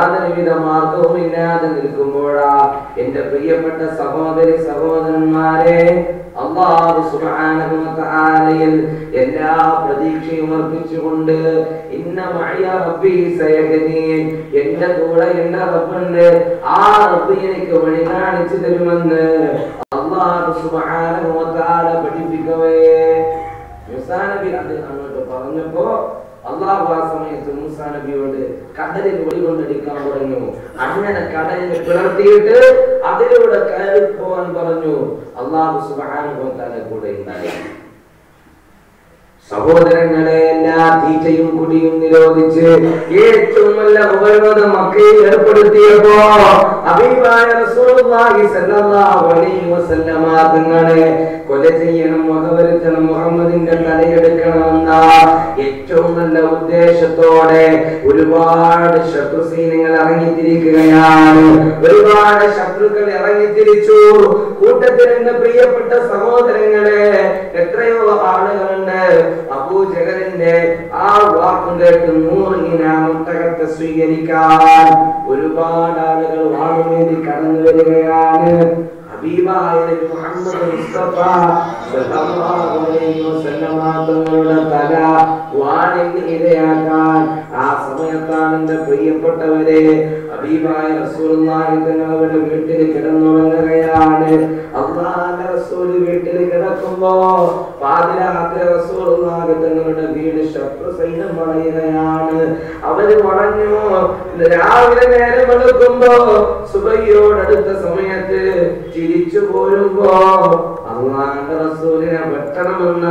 യാതൊരുവിധ മാർഗവും ഇല്ലാതെ നിൽക്കുമ്പോഴാ എന്റെ പ്രിയപ്പെട്ട സഹോദരി സഹോദരന്മാരെ അല്ലാഹു സുബ്ഹാനഹു വ തആലയിൽ എല്ലാ പ്രതീക്ഷയും അർപ്പിച്ചുകൊണ്ട് ഇന്ന മഅയ റബ്ബി സയഹ്ദീൻ, എന്റെ കൂടെ എന്റെ റബ്ബുണ്ട്, ആ റബ്ബ് എനിക്ക് വഴി കാണിച്ചു തരുമെന്ന് അല്ലാഹു സുബ്ഹാനഹു വ തആല പഠിപ്പിക്കവേ മൂസാ നബി അത് അങ്ങോട്ട് പറഞ്ഞപ്പോ അല്ലാഹു ആ സമയത്ത് മൂസാ നബിയോട് കടലിൽ വെളികൊണ്ടടിക്കാൻ പറഞ്ഞു. അങ്ങനെ കടലിനെ പിളർത്തിയിട്ട് അതിലൂടെ കയറി പോവാൻ പറഞ്ഞു. അല്ലാഹു സുബ്ഹാനഹു വ തആല കൂടെ ഉണ്ടായി. സഹോദരങ്ങളെ, എല്ലാ തീറ്റയും കുടിയും നിരോധിച്ച് ഏറ്റവും നല്ല ഉപരോധം മക്കയിൽ ഏർപ്പെടുത്തിയപ്പോ ഹബീബായ റസൂലുള്ളാഹി സ്വല്ലല്ലാഹു അലൈഹി വസല്ലമ തങ്ങളെ കൊല ചെയ്യണം, വകവരുത്തണം, മുഹമ്മദിന്റെ തലയെടുക്കണമെന്ന ഏറ്റവും നല്ല ഉദ്ദേശത്തോടെ ഒരുപാട് ശത്രുസൈന്യങ്ങൾ ഇറങ്ങിത്തിരിക്കുകയാണ്. ഒരുപാട് ശത്രുക്കൾ ഇറങ്ങിത്തിരിച്ചു. കൂട്ടത്തിൽ എന്റെ പ്രിയപ്പെട്ട സഹോദരങ്ങളെ എത്രയോ ആളുകളുണ്ട്. അബൂജഹലിന്റെ ആ വാക്കും കേട്ട് 100 ഇനാമൊട്ടകത്തെ സ്വീകരിക്കാൻ ഒരുപാട് ആളുകൾ വാളുമേന്തി കടന്നു വരികയാണ്. ഹബീബായ മുഹമ്മദ് മുസ്തഫ സല്ലല്ലാഹു അലൈഹി വസല്ലമ തങ്ങളുടെ തല വാളിന് ഇരയാക്കാൻ ആ സമയത്താണ് എന്റെ പ്രിയപ്പെട്ടവരെ ഹബീബായ റസൂലുള്ളാഹി തങ്ങളുടെ വീട്ടിൽ കിടന്നുറങ്ങുകയാണ്. അല്ലാഹുവിന്റെ റസൂൽ വീട്ടിൽ കിടക്കുമ്പോ പാതിരാത്രി റസൂലുള്ളാഹി തങ്ങളുടെ വീട് ശത്രു സൈന്യം വളയുകയാണ്. അവര് വളഞ്ഞു. രാവിലെ നേരം വെളുക്കുമ്പോ സുബഹിയോടടുത്ത സമയത്ത് തിരിച്ചു പോരുമ്പോ അല്ലാഹുവിന്റെ റസൂലിനെ വെട്ടണമെന്ന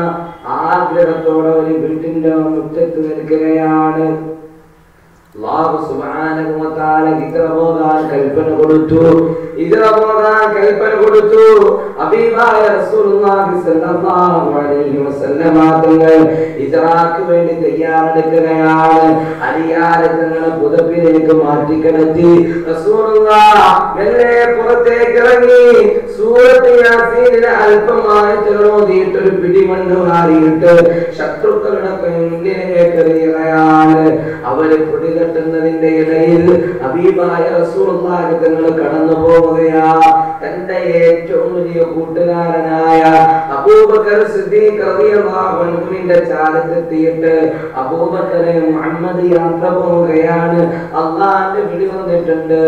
ആഗ്രഹത്തോടെ ഒരു വീട്ടിന്റെ മുറ്റത്ത് നിൽക്കുകയാണ്. അല്ലാഹു സുബ്ഹാനഹു വ തആല ഹിജറ കൽപ്പന കൊടുത്തു. ഹബീബായ റസൂലുള്ളാഹി സ്വല്ലല്ലാഹു അലൈഹി വസല്ലമ തങ്ങൾ ഹിജറക്ക് വേണ്ടി തയ്യാറെടുക്കുകയാണ്. അലിയാരെ തങ്ങളെ പുതപ്പിലേക്ക് മാറ്റിക്കിടത്തി റസൂലുള്ളാഹ് മെല്ലെ പുറത്തേക്ക് ഇറങ്ങി സൂറത്ത് യാസീനിലെ അല്പമായി ഓതിയിട്ട് ഒരു പിടിമണ്ണ് മാറിയിട്ട് ശത്രുക്കളുടെ മുന്നിലേക്ക് എറിയുകയാണ്. അവര് പൊടികെട്ടുന്നതിന്റെ ഇടയിൽ ഹബീബായ റസൂലുള്ളാഹി തങ്ങൾ കടന്നു പോവുകയാ. തന്റെ ഏറ്റവും വലിയ കൂട്ടുകാരനായ അബൂബക്കർ സിദ്ദീഖ് റളിയല്ലാഹു അൻഹുവിന്റെ ചാരത്തെത്തിയിട്ട് അബൂബക്കറെ മുഹമ്മദ് യാത്ര പോവുകയാണ്. അല്ലാഹുവിന്റെ വിളി വന്നിട്ടുണ്ട്.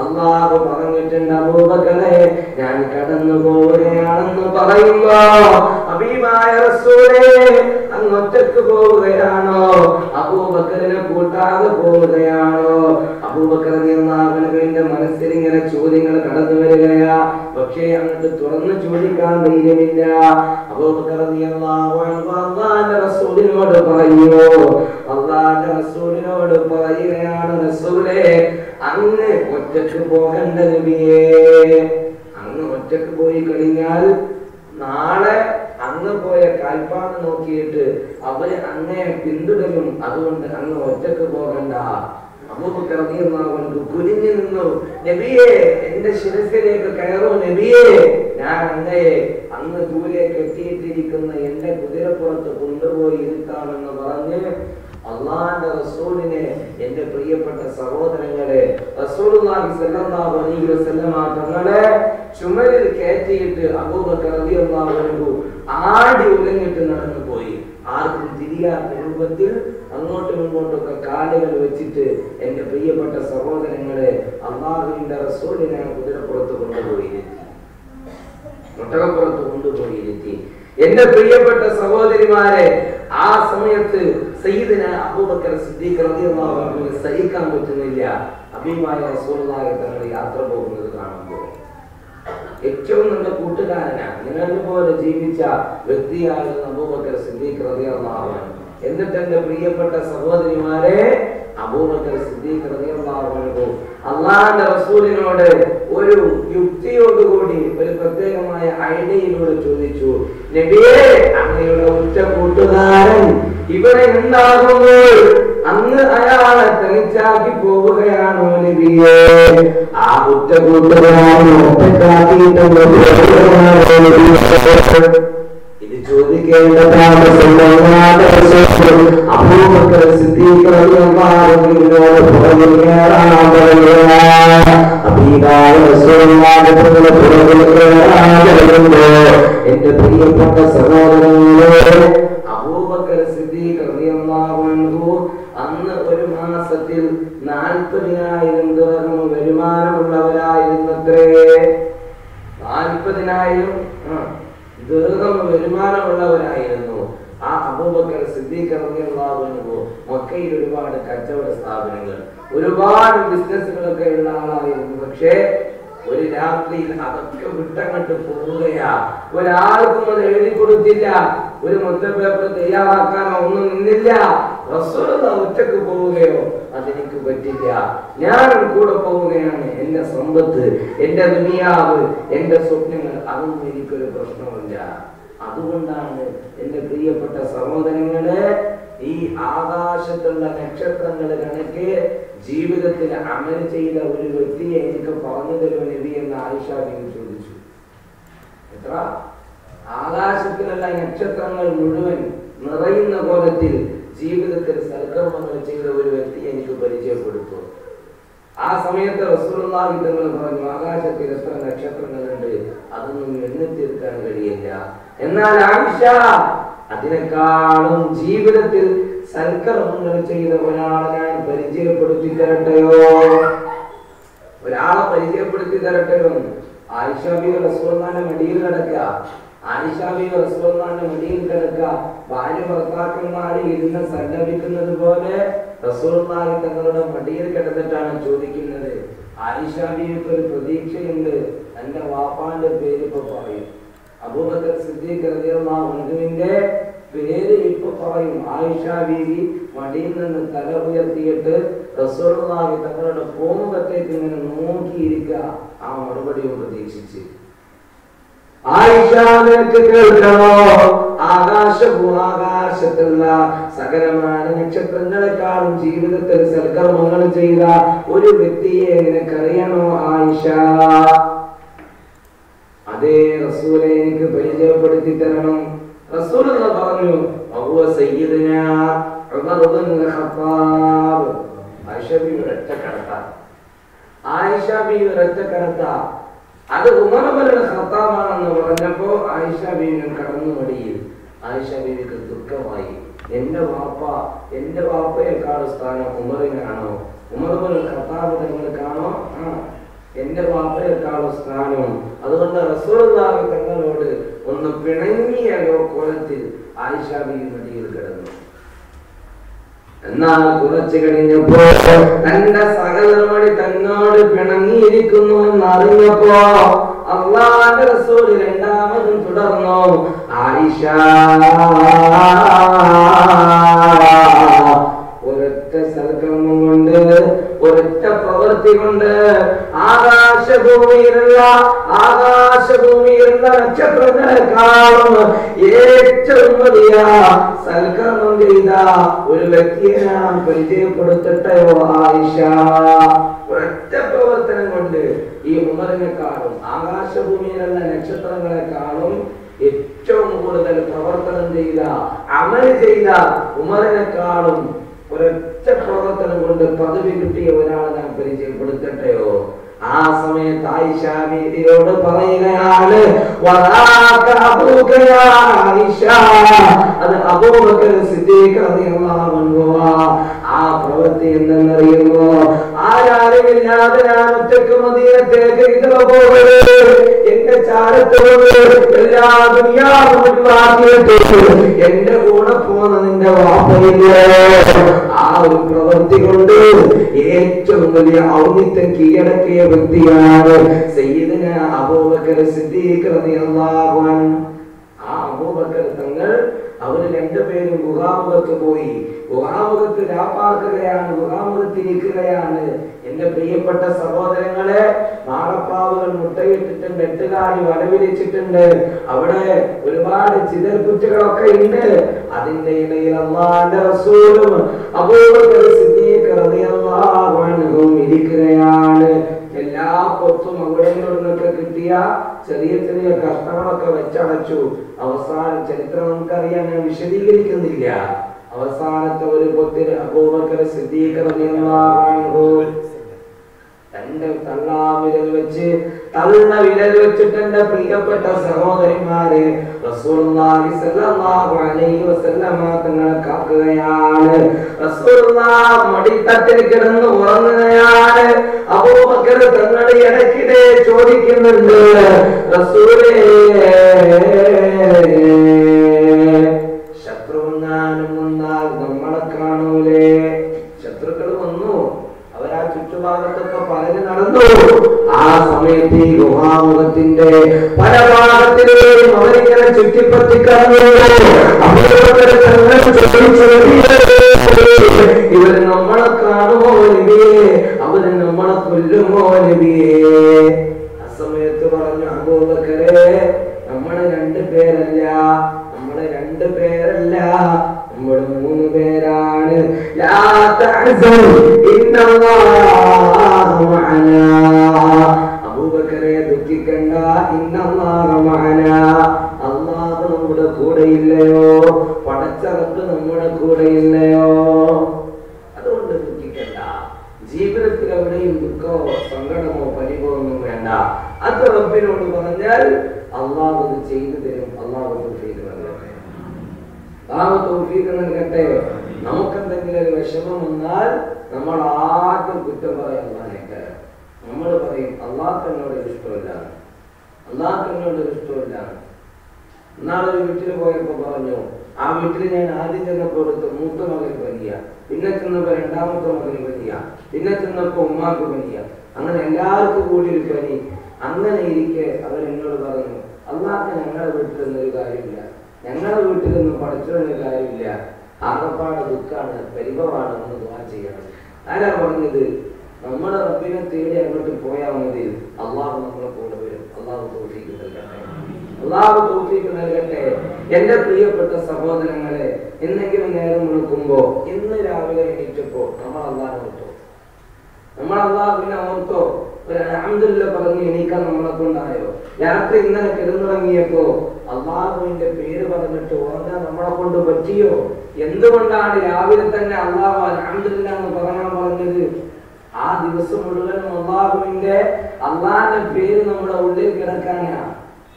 അല്ലാഹു പറഞ്ഞിട്ടുണ്ട്, അബൂബക്കറെ ഞാൻ കടന്നു പോവുകയാണെന്ന് പറയുമ്പോ ഹബീബായ റസൂലേ അങ്ങ് ഒറ്റക്ക് പോവുകയാണോ? അബൂബക്കറിനെ കൂട്ടാതെ പോവുകയാണോ? അബൂബക്കർ റളിയല്ലാഹുവിന്റെ മനസ്സിൽ ഇങ്ങനെ ചോദ്യങ്ങൾ കടന്നു വരികയാ. പക്ഷേ അങ്ങോട്ട് തുറന്നു ചോദിക്കാൻ ധൈര്യമില്ല. അബൂബക്കർ റളിയല്ലാഹു അൻഹു അല്ലാഹുവിന്റെ റസൂലിനോട് പറയുന്നു. അല്ലാഹുവിന്റെ റസൂലിനോട് പറയുകയാണ്, റസൂലേ അങ്ങ് ഒറ്റക്ക് പോകണ്ട നബിയേ. അങ്ങ് ഒറ്റക്ക് പോയി കഴിഞ്ഞാൽ നാളെ അങ്ങ് പോയ കാൽപ്പാട് നോക്കിയിട്ട് അവര് അങ്ങേ പിന്തുടരും. അതുകൊണ്ട് അങ്ങ് ഒറ്റക്ക് പോകണ്ട. അബൂബക്കർ റളിയല്ലാഹു അൻഹു കുനിഞ്ഞു നിന്നു. നബിയേ എന്റെ ശിരസിലേക്ക് കയറൂ നബിയേ, ഞാൻ അങ്ങയെ അങ്ങ് ദൂരെ കെട്ടിയിട്ടിരിക്കുന്ന എന്റെ കുതിരപ്പുറത്ത് കൊണ്ടുപോയി ഇരുത്താമെന്ന് പറഞ്ഞ് അല്ലാഹുവിന്റെ റസൂലിനെ എന്റെ പ്രിയപ്പെട്ട സഹോദരങ്ങളെ റസൂലുള്ളാഹി സ്വല്ലല്ലാഹു അലൈഹി വസല്ലമ തങ്ങളെ ചുമലിൽ കയറ്റിയിട്ട് അബൂബക്കർ റളിയല്ലാഹു അൻഹു ആടി ഉലഞ്ഞിട്ട് നടന്നു പോയി. ആർക്കും തിരിയാത്ത രൂപത്തിൽ അങ്ങോട്ടും ഇങ്ങോട്ടൊക്കെ കാലുകൾ വെച്ചിട്ട് എന്റെ പ്രിയപ്പെട്ട സഹോദരങ്ങളെ അല്ലാഹുവിന്റെ റസൂലിനെ കുതിരപ്പുറത്ത് കൊണ്ടുപോയിരുത്തി, ഒട്ടകപ്പുറത്ത് കൊണ്ടുപോയിരുത്തി. എന്റെ പ്രിയപ്പെട്ട സഹോദരിമാരെ, ആ സമയത്ത് സയ്യിദുന അബൂബക്കർ സിദ്ദീഖ് റളിയല്ലാഹു അൻഹു സഹിക്കാൻ പറ്റുന്നില്ല. ഹബീബായ റസൂലുള്ളാഹി തങ്ങൾ യാത്ര പോകുന്നത് കാണുമ്പോൾ ഏറ്റവും നല്ല കൂട്ടുകാരനാണ്, നിങ്ങളെ പോലെ ജീവിച്ച വ്യക്തിയായിരുന്നു അബൂബക്കർ സിദ്ദീഖ് റളിയല്ലാഹു അൻഹു. എന്നിട്ട് എന്റെ പ്രിയപ്പെട്ട സഹോദരിമാരെ, അബൂബക്കർ സിദ്ദീഖ് റളിയല്ലാഹു അൻഹു അല്ലാഹുവിന്റെ റസൂലിനോട് ഒരു യുക്തിയോടുകൂടി ഒരു പ്രത്യേകമായ ഐഡിയയിലൂടെ ചോദിച്ചു, നബിയേ അങ്ങയുടെ ഉറ്റ കൂട്ടുകാരൻ ഇവിടെ ഉണ്ടാകുമ്പോൾ അങ്ങ് അയാളെ തനിച്ചാക്കി പോവുകയാണോ നബിയേ? ആ ഉറ്റ കൂട്ടുകാരൻ ഇത് ചോദിക്കേണ്ടതാണ് അബൂബക്കർ സിദ്ദീഖ് റളിയല്ലാഹു അൻഹുവിനോട് പുറകിൽ കയറാൻ പറയുക. ഹബീബായ റസൂലുള്ളാഹിയുടെ പുറകിൽ കയറാൻ എന്റെ പ്രിയപ്പെട്ട സഹോദരങ്ങളെ, അബൂബക്കർ സിദ്ദീഖ് റളിയല്ലാഹു അൻഹു അന്ന് ഒരു മാസത്തിൽ 40,000 ദിർഹം വരുമാനമുള്ളവരായിരുന്നത്രേ. 40,000 ദിർഹം വരുമാനമുള്ളവരായിരുന്നു ആ അബൂബക്കർ സിദ്ദീഖ് റളിയല്ലാഹു അൻഹു. മക്കയിൽ ഒരുപാട് കച്ചവട സ്ഥാപനങ്ങൾ, ഒരുപാട് ബിസിനസ്സുകളൊക്കെ ഉള്ള ആളായിരുന്നു. പക്ഷേ ഒരു രാത്രിയിൽ അതൊക്കെ വിട്ടങ്ങട്ട് പോവുകയാ. ഒരാൾക്കും അത് എഴുതി കൊടുത്തില്ല, ഒരു മുദ്രപേപ്പർ തയ്യാറാക്കാനോ ഒന്നും നിന്നില്ല. റസൂലുള്ളാഹി ഒറ്റക്ക് പോവുകയോ അതെനിക്ക് പറ്റില്ല, ഞാൻ കൂടെ പോവുകയാണ്. എന്റെ സമ്പത്ത്, എന്റെ ദുനിയാവ്, എന്റെ സ്വപ്നങ്ങൾ, അതൊന്നും എനിക്കൊരു പ്രശ്നമില്ല. അതുകൊണ്ടാണ് എന്റെ പ്രിയപ്പെട്ട സഹോദരങ്ങളെ, ഈ ആകാശത്തുള്ള നക്ഷത്രങ്ങൾ കണക്കെ ജീവിതത്തിൽ അമൽ ചെയ്ത ഒരു വ്യക്തിയെ എനിക്ക് പറഞ്ഞു തരുമോ നബി എന്ന് ആയിഷ ബീവി ചോദിച്ചു. എത്ര? ആകാശത്തിലുള്ള നക്ഷത്രങ്ങൾ മുഴുവൻ നിറയുന്ന കോലത്തിൽ ജീവിതത്തിൽ സൽക്കർമ്മങ്ങൾ ചെയ്ത ഒരു വ്യക്തിയെ എനിക്ക് പരിചയപ്പെടുത്തും. ആ സമയത്ത് റസൂലുള്ളാഹി തങ്ങൾ പറഞ്ഞു, ആകാശത്തിൽ എത്ര നക്ഷത്രങ്ങളുണ്ട് അതൊന്നും എണ്ണിത്തീർക്കാൻ കഴിയില്ല. എന്നാൽ ആയിഷ, അതിനേക്കാളും ജീവിതത്തിൽ സൽക്കർമ്മങ്ങൾ ചെയ്ത ഒരാളെ ഞാൻ പരിചയപ്പെടുത്തി തരട്ടെയോ, ഒരാളെ പരിചയപ്പെടുത്തി തരട്ടെയോ? ആയിഷ ബീവി റസൂലുള്ളാഹിന്റെ മടിയിൽ കിടക്കുക. ആയിഷ ബീവി റസൂലുള്ളാഹിന്റെ മടിയിൽ കിടക്കുക. ഭാര്യ ഭർത്താക്കന്മാരെ ഇരുന്ന് സല്ലപിക്കുന്നത് പോലെ റസൂലുള്ളാഹി തങ്ങളുടെ മടിയിൽ കിടന്നിട്ടാണ് ചോദിക്കുന്നത്. ആയിഷ ബീവിക്ക് ഒരു പ്രതീക്ഷയുണ്ട്, എന്റെ വാപ്പാന്റെ പേര് ഇപ്പൊ പറയും. അബൂബക്കർ സിദ്ദീഖ് റളിയല്ലാഹു അൻഹുവിന്റെ പേര് ഇപ്പൊ പറയും. ആയിഷ ബീവി മടിയിൽ നിന്ന് തല ഉയർത്തിയിട്ട് റസൂലുള്ളാഹി തങ്ങളുടെ പൂമുഖത്തേക്ക് ഇങ്ങനെ നോക്കിയിരിക്കുക, ആ മറുപടിയും പ്രതീക്ഷിച്ച്. ആയിഷ, നിനക്ക് കേൾക്കണോ? ആകാശത്തുള്ള സകലമായ നക്ഷത്രങ്ങളെക്കാളും ജീവിതത്തിൽ സൽക്കർമ്മങ്ങൾ ചെയ്ത ഒരു വ്യക്തിയെ നിനക്കറിയണോ ആയിഷ? അതേ റസൂലെ, എനിക്ക് പരിചയപ്പെടുത്തി തരണം. റസൂലുള്ളാഹി പറഞ്ഞു, അഹുവ സയ്യിദുനാ ഉമർ ഇബ്നുൽ ഖത്താബ്. ആയിഷ ബീവി ഒറ്റ കടത്ത, ആയിഷ ബീവി ഒറ്റ കടത്ത. അത് ഉമർ ഇബ്നുൽ ഖത്താബാണെന്ന് പറഞ്ഞപ്പോ ആയിഷ ബീവി കടന്നു മടിയിൽ. ആയിഷ ബീവിക്ക് ദുഃഖമായി. എന്റെ വാപ്പയെക്കാൾ സ്ഥാനം ഉമറിനാണോ? ഉമർ ഇബ്നുൽ ഖത്താബ് തങ്ങൾക്കാണോ? എന്റെ വാപ്പയെക്കാളും സ്ഥാനവും. അതുകൊണ്ട് റസൂലുള്ളാഹി തങ്ങളോട് ഒന്ന് പിണങ്ങിയ കോലത്തിൽ ആയിഷ ബീവി മടിയിൽ കിടന്നു. എന്നാൽ കുറച്ചു കഴിഞ്ഞപ്പോ തന്റെ സഹധർമ്മണി തന്നോട് പിണങ്ങിയിരിക്കുന്നു എന്നറിഞ്ഞപ്പോ അല്ലാഹുവിന്റെ റസൂൽ രണ്ടാമതും തുടർന്നു, ആയിഷ, ഒരൊറ്റ സൽക്കർമ്മം കൊണ്ട്, ഒരൊറ്റ പ്രവൃത്തി കൊണ്ട് ആകാശഭൂമിയിലുള്ള നക്ഷത്രങ്ങളെക്കാളും ഏറ്റവും വലിയ സൽക്കർമ്മം ചെയ്ത ഒരു വ്യക്തിയെ ഞാൻ പരിചയപ്പെടുത്തട്ടെയോ ആയിഷ? ഒരൊറ്റ പ്രവർത്തനം കൊണ്ട് ഈ ഉമറിനെക്കാളും ആകാശഭൂമിയിലുള്ള നക്ഷത്രങ്ങളെക്കാളും ഏറ്റവും കൂടുതൽ പ്രവർത്തനം ചെയ്ത, അമൽ ചെയ്ത ഉമറിനെക്കാളും ഒരൊറ്റ പ്രവർത്തനം കൊണ്ട് പദവി കിട്ടിയ ഒരാളെ ഞാൻ പരിചയപ്പെടുത്തട്ടെയോ? ആ സമയത്ത് ആയിഷ ബീവിയോട് പറയുകയാണ്, അത് അബൂബക്കർ സിദ്ദീഖ് റളിയല്ലാഹു അൻഹു. ആ പ്രവൃത്തി എന്തെന്നറിയുമോ? ആരാരുമില്ലാതെ ഞാൻ ഒറ്റക്ക് മദീനത്തേക്ക് ഹിജ്റ പോകരുത്, എന്റെ ചാരത്തോട് എല്ലാ ദുനിയാവും ഒഴിവാക്കിയിട്ട് എന്റെ കൂടെ പോന്ന നിന്റെ വാപ്പയില്ലേ? ആ ഒരു പ്രവൃത്തി കൊണ്ട് ഏറ്റവും വലിയ ഔന്നിത്യം കീഴടക്കിയ വ്യക്തിയാണ് സയ്യിദുന അബൂബക്കർ സിദ്ദീഖ് റളിയല്ലാഹു അൻഹു. ആ അബൂബക്കർ തങ്ങൾ അവര് രണ്ടുപേരും ഗുഹാമുഖത്ത് പോയി. ഗുഹാമുഖത്ത് രാപ്പാക്കുകയാണ്, ഗുഹാമുഖത്തിരിക്കുകയാണ്. എന്റെ പ്രിയപ്പെട്ട സഹോദരങ്ങളെ, മാടപ്പാവുകൾ മുട്ടയിട്ടിട്ടുണ്ട്, എട്ടുകാലി വലവിരിച്ചിട്ടുണ്ട്. അവിടെ ഒരുപാട് ചിതൽക്കുറ്റുകളൊക്കെ ഉണ്ട്. അതിന്റെ ഇടയിൽ അല്ലാഹുവിന്റെ റസൂലും അബൂബക്കർ സിദ്ദീഖ് റളിയല്ലാഹു അൻഹു ഇരിക്കുകയാണ്. എല്ലാ പൊത്തും അവിടെ നിന്നൊക്കെ കിട്ടിയ ചെറിയ ചെറിയ കഷ്ടങ്ങളൊക്കെ വെച്ചടച്ചു. അവസാനം ചരിത്രം നമുക്കറിയാൻ ഞാൻ വിശദീകരിക്കുന്നില്ല. അവസാനത്തെ ഒരു പൊത്തിന് അബൂബക്കർ സിദ്ദീഖ് റളിയല്ലാഹു അൻഹു തന്റെ തള്ള വിരൽ വെച്ചിട്ട് എന്റെ പ്രിയപ്പെട്ട സഹോദരിമാരെ റസൂലുള്ളാഹി സ്വല്ലല്ലാഹു അലൈഹി വസല്ലമ തങ്ങളെ കാക്കുകയാണ്. റസൂലുള്ളാഹി മടിത്തട്ടിൽ കിടന്ന് ഉറങ്ങുകയാണ്. അബൂബക്കർ തങ്ങളുടെ ഇടയ്ക്കിടെ ചോദിക്കുന്നുണ്ട്, റസൂലേ, ശത്രുവെങ്ങാനും വന്നാൽ നമ്മളെ കാണൂലേ? ശത്രുക്കൾ വന്നു, അവരാ ചുറ്റുഭാഗത്തൊക്കെ പലരും നടന്നു. ആ സമയത്ത് ഈ ഗുഹാമുഖത്തിന്റെ പല ഭാഗത്തിലേയും അവരിങ്ങനെ ചുറ്റിപ്പറ്റി കടന്നു. ഇവര് നമ്മളെ കാണുമോ നബിയേ? അവര് നമ്മളെ കൊല്ലുമോ നബിയേ? ആ സമയത്ത് പറഞ്ഞു, അബൂബക്കരേ, നമ്മള് 2 പേരല്ല, നമ്മള് 2 പേരല്ല, നമ്മൾ 3 പേരാണ്. ലാ തഹ്സൻ ഇന്നല്ലാഹു മഅനാ. അബൂബക്കറെ ദുഃഖിക്കണ്ട, ഇന്നല്ലാഹു മഅനാ, അല്ലാഹു നമ്മുടെ കൂടെ ഇല്ലയോ? പടച്ച റബ്ബ് നമ്മുടെ കൂടെ ഇല്ലയോ? അതുകൊണ്ട് ദുഃഖിക്കണ്ട. ജീവിതത്തിൽ എവിടെയും ദുഃഖമോ സങ്കടമോ പരിഭവമോ വേണ്ട. അത് റബ്ബിനോട് പറഞ്ഞാൽ അല്ലാഹു അത് ചെയ്തു തരും. അല്ലാഹു തൗഫീഖ് നൽകട്ടെ. നൽകട്ടെ. നമുക്കെന്തെങ്കിലും ഒരു വിഷമം വന്നാൽ നമ്മൾ ആർക്കും കുറ്റം പറയാൻ നമ്മൾ പറയും, അള്ളാഹ് എന്നോട് ഇഷ്ടമില്ല, അള്ളാഹ് എന്നോട് ഇഷ്ടമില്ല. എന്നാളൊരു വീട്ടിൽ പോയപ്പോ പറഞ്ഞു, ആ വീട്ടിൽ ഞാൻ ആദ്യം ചെന്നപ്പോ എടുത്ത് മൂത്ത മകൻ വലിയ, പിന്നെ ചെന്നപ്പോ 2ാമത്തെ മകന് വലിയ, പിന്നെ ചെന്നപ്പോ ഉമ്മാക്ക് വലിയ, അങ്ങനെ എല്ലാവർക്കും കൂടി ഒരു പനി. അങ്ങനെ ഇരിക്കെ അവരെന്നോട് പറഞ്ഞു, അള്ളാഹ് ഞങ്ങളുടെ വീട്ടിൽ നിന്നൊരു കാര്യമില്ല, ഞങ്ങളുടെ വീട്ടിലൊന്നും പഠിച്ചൊരു കാര്യമില്ല, ആകപ്പാട് ദുഃഖാണ്, പരിഭവമാണ്, ഒന്ന് ദുആ ചെയ്യണം. ആരാ പറഞ്ഞത്? നമ്മുടെ റബ്ബിനെ തേടി അങ്ങോട്ട് പോയാൽ മതി, അള്ളാഹു നമ്മളെ കൂടെ വരും. അള്ളാഹു തൗഫീഖ് നൽകട്ടെ. അള്ളാഹു തൗഫീഖ് നൽകട്ടെ. എന്റെ പ്രിയപ്പെട്ട സഹോദരങ്ങളെ, എന്തെങ്കിലും നേരം വിളിക്കുമ്പോ, ഇന്ന് രാവിലെ എണീറ്റപ്പോ നമ്മൾ അള്ളാഹു ഓർത്തോ? നമ്മൾ അള്ളാഹുവിനെ ഓർത്തോ? ഒരു അൽഹംദുലില്ലാഹ് പറഞ്ഞ് എണീക്കാൻ നമ്മളെ കൊണ്ടായോ? രാത്രി ഇന്നലെ കിടന്നുറങ്ങിയപ്പോ അള്ളാഹുവിന്റെ പേര് പറഞ്ഞിട്ട് ഉറങ്ങാൻ നമ്മളെ കൊണ്ട് പറ്റിയോ? എന്തുകൊണ്ടാണ് രാവിലെ തന്നെ അള്ളാഹു അൽഹംദുലില്ലാഹ് എന്ന് പറയാൻ പറഞ്ഞത്? ആ ദിവസം മുഴുവനും അള്ളാഹിന്റെ പേര് നമ്മുടെ ഉള്ളിൽ കിടക്കാനാ.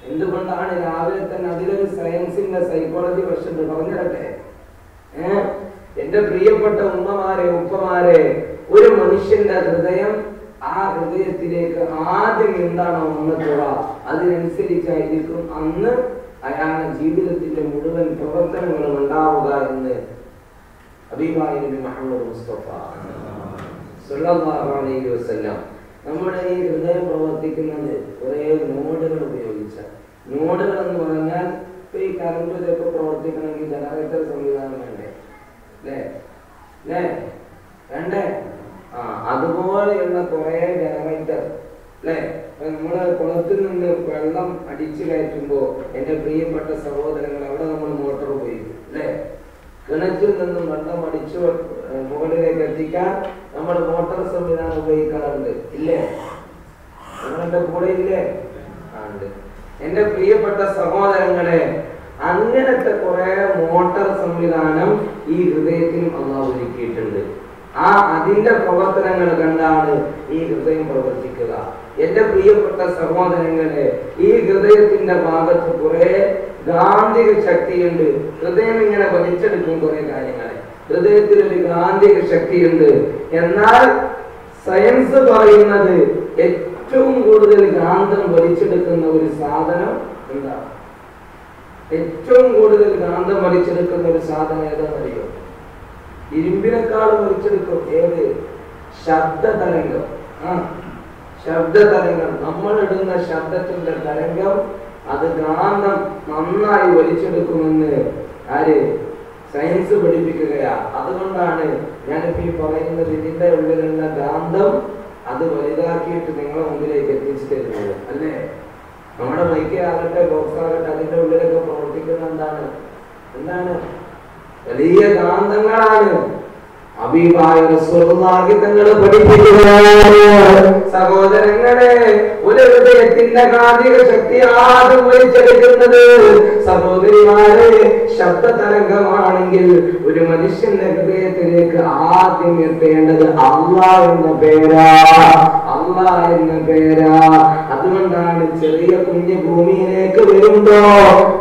എന്തുകൊണ്ടാണ് രാവിലെ തന്നെ? അതിലൊരു സയൻസിന്റെ സൈക്കോളജി വശത്ത് പറഞ്ഞിടട്ടെ. എന്റെ പ്രിയപ്പെട്ട ഉമ്മമാരെ, ഉപ്പമാരെ, ഒരു മനുഷ്യന്റെ ഹൃദയം, ആ ഹൃദയത്തിലേക്ക് ആദ്യം എന്താണോ വന്നിട്ടുള്ള അതിനനുസരിച്ചായിരിക്കും അന്ന് അയാളുടെ ജീവിതത്തിന്റെ മുഴുവൻ പ്രവർത്തനങ്ങളും ഉണ്ടാവുക എന്ന് ഹബീബായ നബി മുഹമ്മദ് മുസ്തഫ സല്ലല്ലാഹു അലൈഹി വസല്ലം. നമ്മുടെ ഈ ഹൃദയം പ്രവർത്തിക്കുന്നത് കുറെ നോഡുകൾ ഉപയോഗിച്ച. നോഡുകൾ എന്ന് പറഞ്ഞാൽ ഇപ്പൊ ഈ കറണ്ട് ഇതൊക്കെ പ്രവർത്തിക്കണമെങ്കിൽ ജനറേറ്റർ സംവിധാനം വേണ്ടേ? വേണ്ടേ? അതുപോലെയുള്ള കുറെ ജനറേറ്റർ അല്ലെ? നമ്മള് കുളത്തിൽ നിന്ന് വെള്ളം അടിച്ചു കയറ്റുമ്പോ എന്റെ പ്രിയപ്പെട്ട സഹോദരങ്ങൾ, അവിടെ നമ്മൾ മോട്ടോർ ഉപയോഗിക്കും അല്ലെ? കിണറ്റിൽ നിന്നും വെള്ളം അടിച്ചു മുകളിലേക്ക് എത്തിക്കാൻ നമ്മൾ മോട്ടോർ സംവിധാനം ഉപയോഗിക്കാറുണ്ട് ഇല്ലേ? നിങ്ങളുടെ കൂടെ ഇല്ലേ? ഉണ്ട്. എന്റെ പ്രിയപ്പെട്ട സഹോദരങ്ങളെ, അങ്ങനത്തെ കുറെ മോട്ടോർ സംവിധാനം ഈ ഹൃദയത്തിൽ അള്ളാഹു ഒരുക്കിയിട്ടുണ്ട്. അതിന്റെ പ്രവർത്തനങ്ങൾ കണ്ടാണ് ഈ ഹൃദയം പ്രവർത്തിക്കുക. എന്റെ പ്രിയപ്പെട്ട സഹോദരങ്ങളെ, ഈ ഹൃദയത്തിന്റെ ഭാഗത്ത് കുറെ ഗാന്ധിക ശക്തിയുണ്ട്. ഹൃദയം ഇങ്ങനെ വലിച്ചെടുക്കും കുറെ കാര്യങ്ങളെ. ഹൃദയത്തിൽ ഒരു ഗാന്ധിക ശക്തിയുണ്ട്. എന്നാൽ സയൻസ് പറയുന്നത് ഏറ്റവും കൂടുതൽ കാന്തം വലിച്ചെടുക്കുന്ന ഒരു സാധനം എന്താ? ഏറ്റവും കൂടുതൽ കാന്തം വലിച്ചെടുക്കുന്ന ഒരു സാധനം ഏതാണെന്നറിയോ? ഇരുമ്പിനേക്കാൾ വലിച്ചെടുക്കും. ഏത്? ശബ്ദ തരംഗം. ശബ്ദ തരംഗം. നമ്മൾ ഇടുന്ന ശബ്ദത്തിന്റെ തരംഗം അത് കാന്തം നന്നായി വലിച്ചെടുക്കുമെന്ന് ആര്? സയൻസ് പഠിപ്പിക്കുകയാ. അതുകൊണ്ടാണ് ഞാനിപ്പോ ഈ പറയുന്നത്. ഇതിന്റെ ഉള്ളിലുള്ള കാന്തം അത് വലുതാക്കിയിട്ട് നിങ്ങളെ മുമ്പിലേക്ക് എത്തിച്ചു തരുന്നത് അല്ലേ? നമ്മുടെ മൈക്ക് ആകട്ടെ, ബോക്സ് ആകട്ടെ, അതിന്റെ ഉള്ളിലൊക്കെ പ്രവർത്തിക്കുന്ന എന്താണ്? വലിയ കാന്തങ്ങളാണ്. ഹബീബായ റസൂലുള്ളാഹി തങ്ങൾ പഠിപ്പിക്കുകയാണ്, സഹോദരങ്ങളെ, ഒരു ഹൃദയത്തിന്റെ കാന്തിക ശക്തി ആദ്യം വലിച്ചെടുക്കുന്നത് സഹോദരിമാരെ ശബ്ദ തരംഗമാണെങ്കിൽ ഒരു മനുഷ്യന്റെ ഹൃദയത്തിലേക്ക് ആദ്യം എത്തേണ്ടത് അല്ലാഹ് എന്ന പേരാ, അല്ലാഹ് എന്ന പേരാ. അതുകൊണ്ടാണ് ചെറിയ കുഞ്ഞ് ഭൂമിയിലേക്ക് വരുമ്പോ,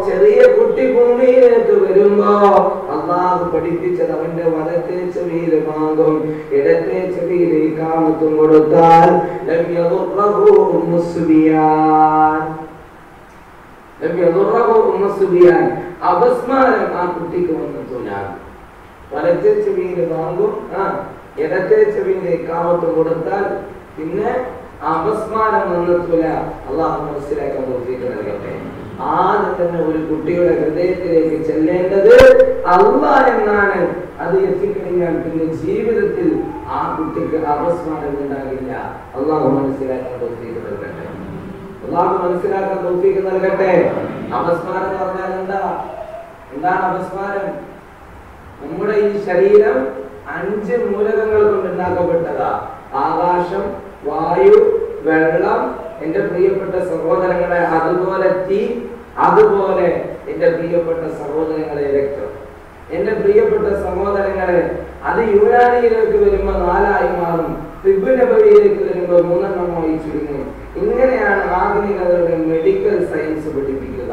ചെറിയ കുട്ടി ഭൂമിയിലേക്ക് വരുമ്പോ അല്ലാഹു പഠിപ്പിച്ചത് അവന്റെ വലത്തെ ചെവിയിൽ വാങ്ങും, ഇടത്തെ ചെവിയിൽ ഇഖാമത്തും കൊടുത്താൽ ലം യദുറഹു ഉമ്മുസ്ബിയാൻ, ലം യദുറഹു ഉമ്മുസ്ബിയാൻ, അപസ്മാരം ആ കുട്ടിക്ക് വന്നെത്തൂല. വലത്തെ ചെവിയിൽ വാങ്ങും, ഇടത്തെ ചെവിയിൽ ഇഖാമത്തും കൊടുത്താൽ പിന്നെ അപസ്മാരം വന്നെത്തൂല. അല്ലാഹു മനസ്സിലാക്കാൻ തൗഫീഖ് നൽകട്ടെ. ആദ്യം തന്നെ ഒരു കുട്ടിയുടെ ഹൃദയത്തിലേക്ക് ചെല്ലേണ്ടത് അല്ലാഹ് എന്നാണ്. അത് എത്തിക്കഴിഞ്ഞാൽ പിന്നെ ജീവിതത്തിൽ ആ കുട്ടിക്ക് അപസ്മാരം ഉണ്ടാകില്ല. അല്ലാഹു മനസ്സിലാക്കാൻ തൗഫീഖ് നൽകട്ടെ. അല്ലാഹു മനസ്സിലാക്കാൻ തൗഫീഖ് നൽകട്ടെ. അപസ്മാരം എന്ന് പറഞ്ഞാൽ എന്താണ് അപസ്മാരം? നമ്മുടെ ഈ ശരീരം 5 മൂലകങ്ങൾ കൊണ്ട് ഉണ്ടാക്കപ്പെട്ടതാ. ആകാശം, വായു, വെള്ളം, എന്റെ പ്രിയപ്പെട്ട സഹോദരങ്ങളെ, അതുപോലെ തീ, അതുപോലെ എന്റെ പ്രിയപ്പെട്ട സഹോദരങ്ങളെ രക്തം. എന്റെ പ്രിയപ്പെട്ട സഹോദരങ്ങളെ, അത് യുനാനിയിലേക്ക് വരുമ്പോ 4ആയി മാറും, തിബ്ബ് നബവിയിലേക്ക് വരുമ്പോ 3 ചുരുങ്ങും. ഇങ്ങനെയാണ് ആധുനികതയുടെ മെഡിക്കൽ സയൻസ് പഠിപ്പിക്കുക.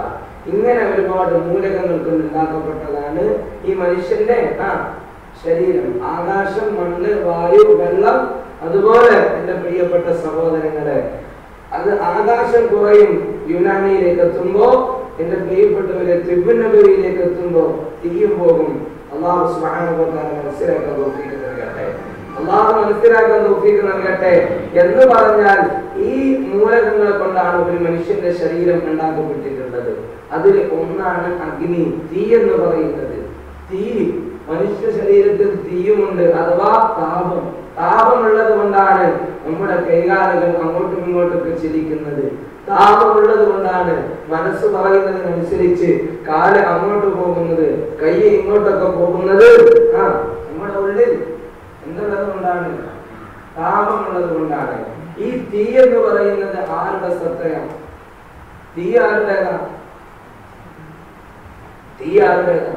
ഇങ്ങനെ ഒരുപാട് മൂലകങ്ങൾ കൊണ്ട് ഉണ്ടാക്കപ്പെട്ടതാണ് ഈ മനുഷ്യന്റെ ശരീരം. ആകാശം, മണ്ണ്, വായു, വെള്ളം, അതുപോലെ എന്റെ പ്രിയപ്പെട്ട സഹോദരങ്ങളെ, അത് ആകാശം കുറയും യുനാനിയിലേക്ക് എത്തുമ്പോ, എന്റെ പ്രിയപ്പെട്ടവരെ തിബ്ബ് നബവിയിലേക്ക് എത്തുമ്പോ തീയും പോകും. അല്ലാഹു സുബ്ഹാനഹു വ തആല മനസ്സിലാക്കാൻ തൗഫീഖ് നൽകട്ടെ. അല്ലാഹു മനസ്സിലാക്കാൻ തൗഫീഖ് നൽകട്ടെ. എന്ന് പറഞ്ഞാൽ ഈ മൂലകങ്ങളെ കൊണ്ടാണ് ഒരു മനുഷ്യന്റെ ശരീരം ഉണ്ടാക്കപ്പെട്ടിട്ടുള്ളത്. അതിൽ ഒന്നാണ് അഗ്നി, തീ എന്ന് പറയുന്നത്. തീ, മനുഷ്യ ശരീരത്തിൽ തീയുമുണ്ട്, അഥവാ താപം. താപമുള്ളത് കൊണ്ടാണ് നമ്മുടെ കൈകാലുകൾ അങ്ങോട്ടും ഇങ്ങോട്ടൊക്കെ ചലിക്കുന്നത്. താപമുള്ളത് കൊണ്ടാണ് മനസ്സ് പറയുന്നതിനനുസരിച്ച് കാല് അങ്ങോട്ട് പോകുന്നത്, കൈ ഇങ്ങോട്ടൊക്കെ പോകുന്നത്. നമ്മുടെ ഉള്ളിൽ എന്തുള്ളത് കൊണ്ടാണ്? താപമുള്ളത് കൊണ്ടാണ്. ഈ തീ എന്ന് പറയുന്നത് ആരുടെ സത്തയാണ്? തീ ആരുടേതാ? തീ ആരുടേതാ?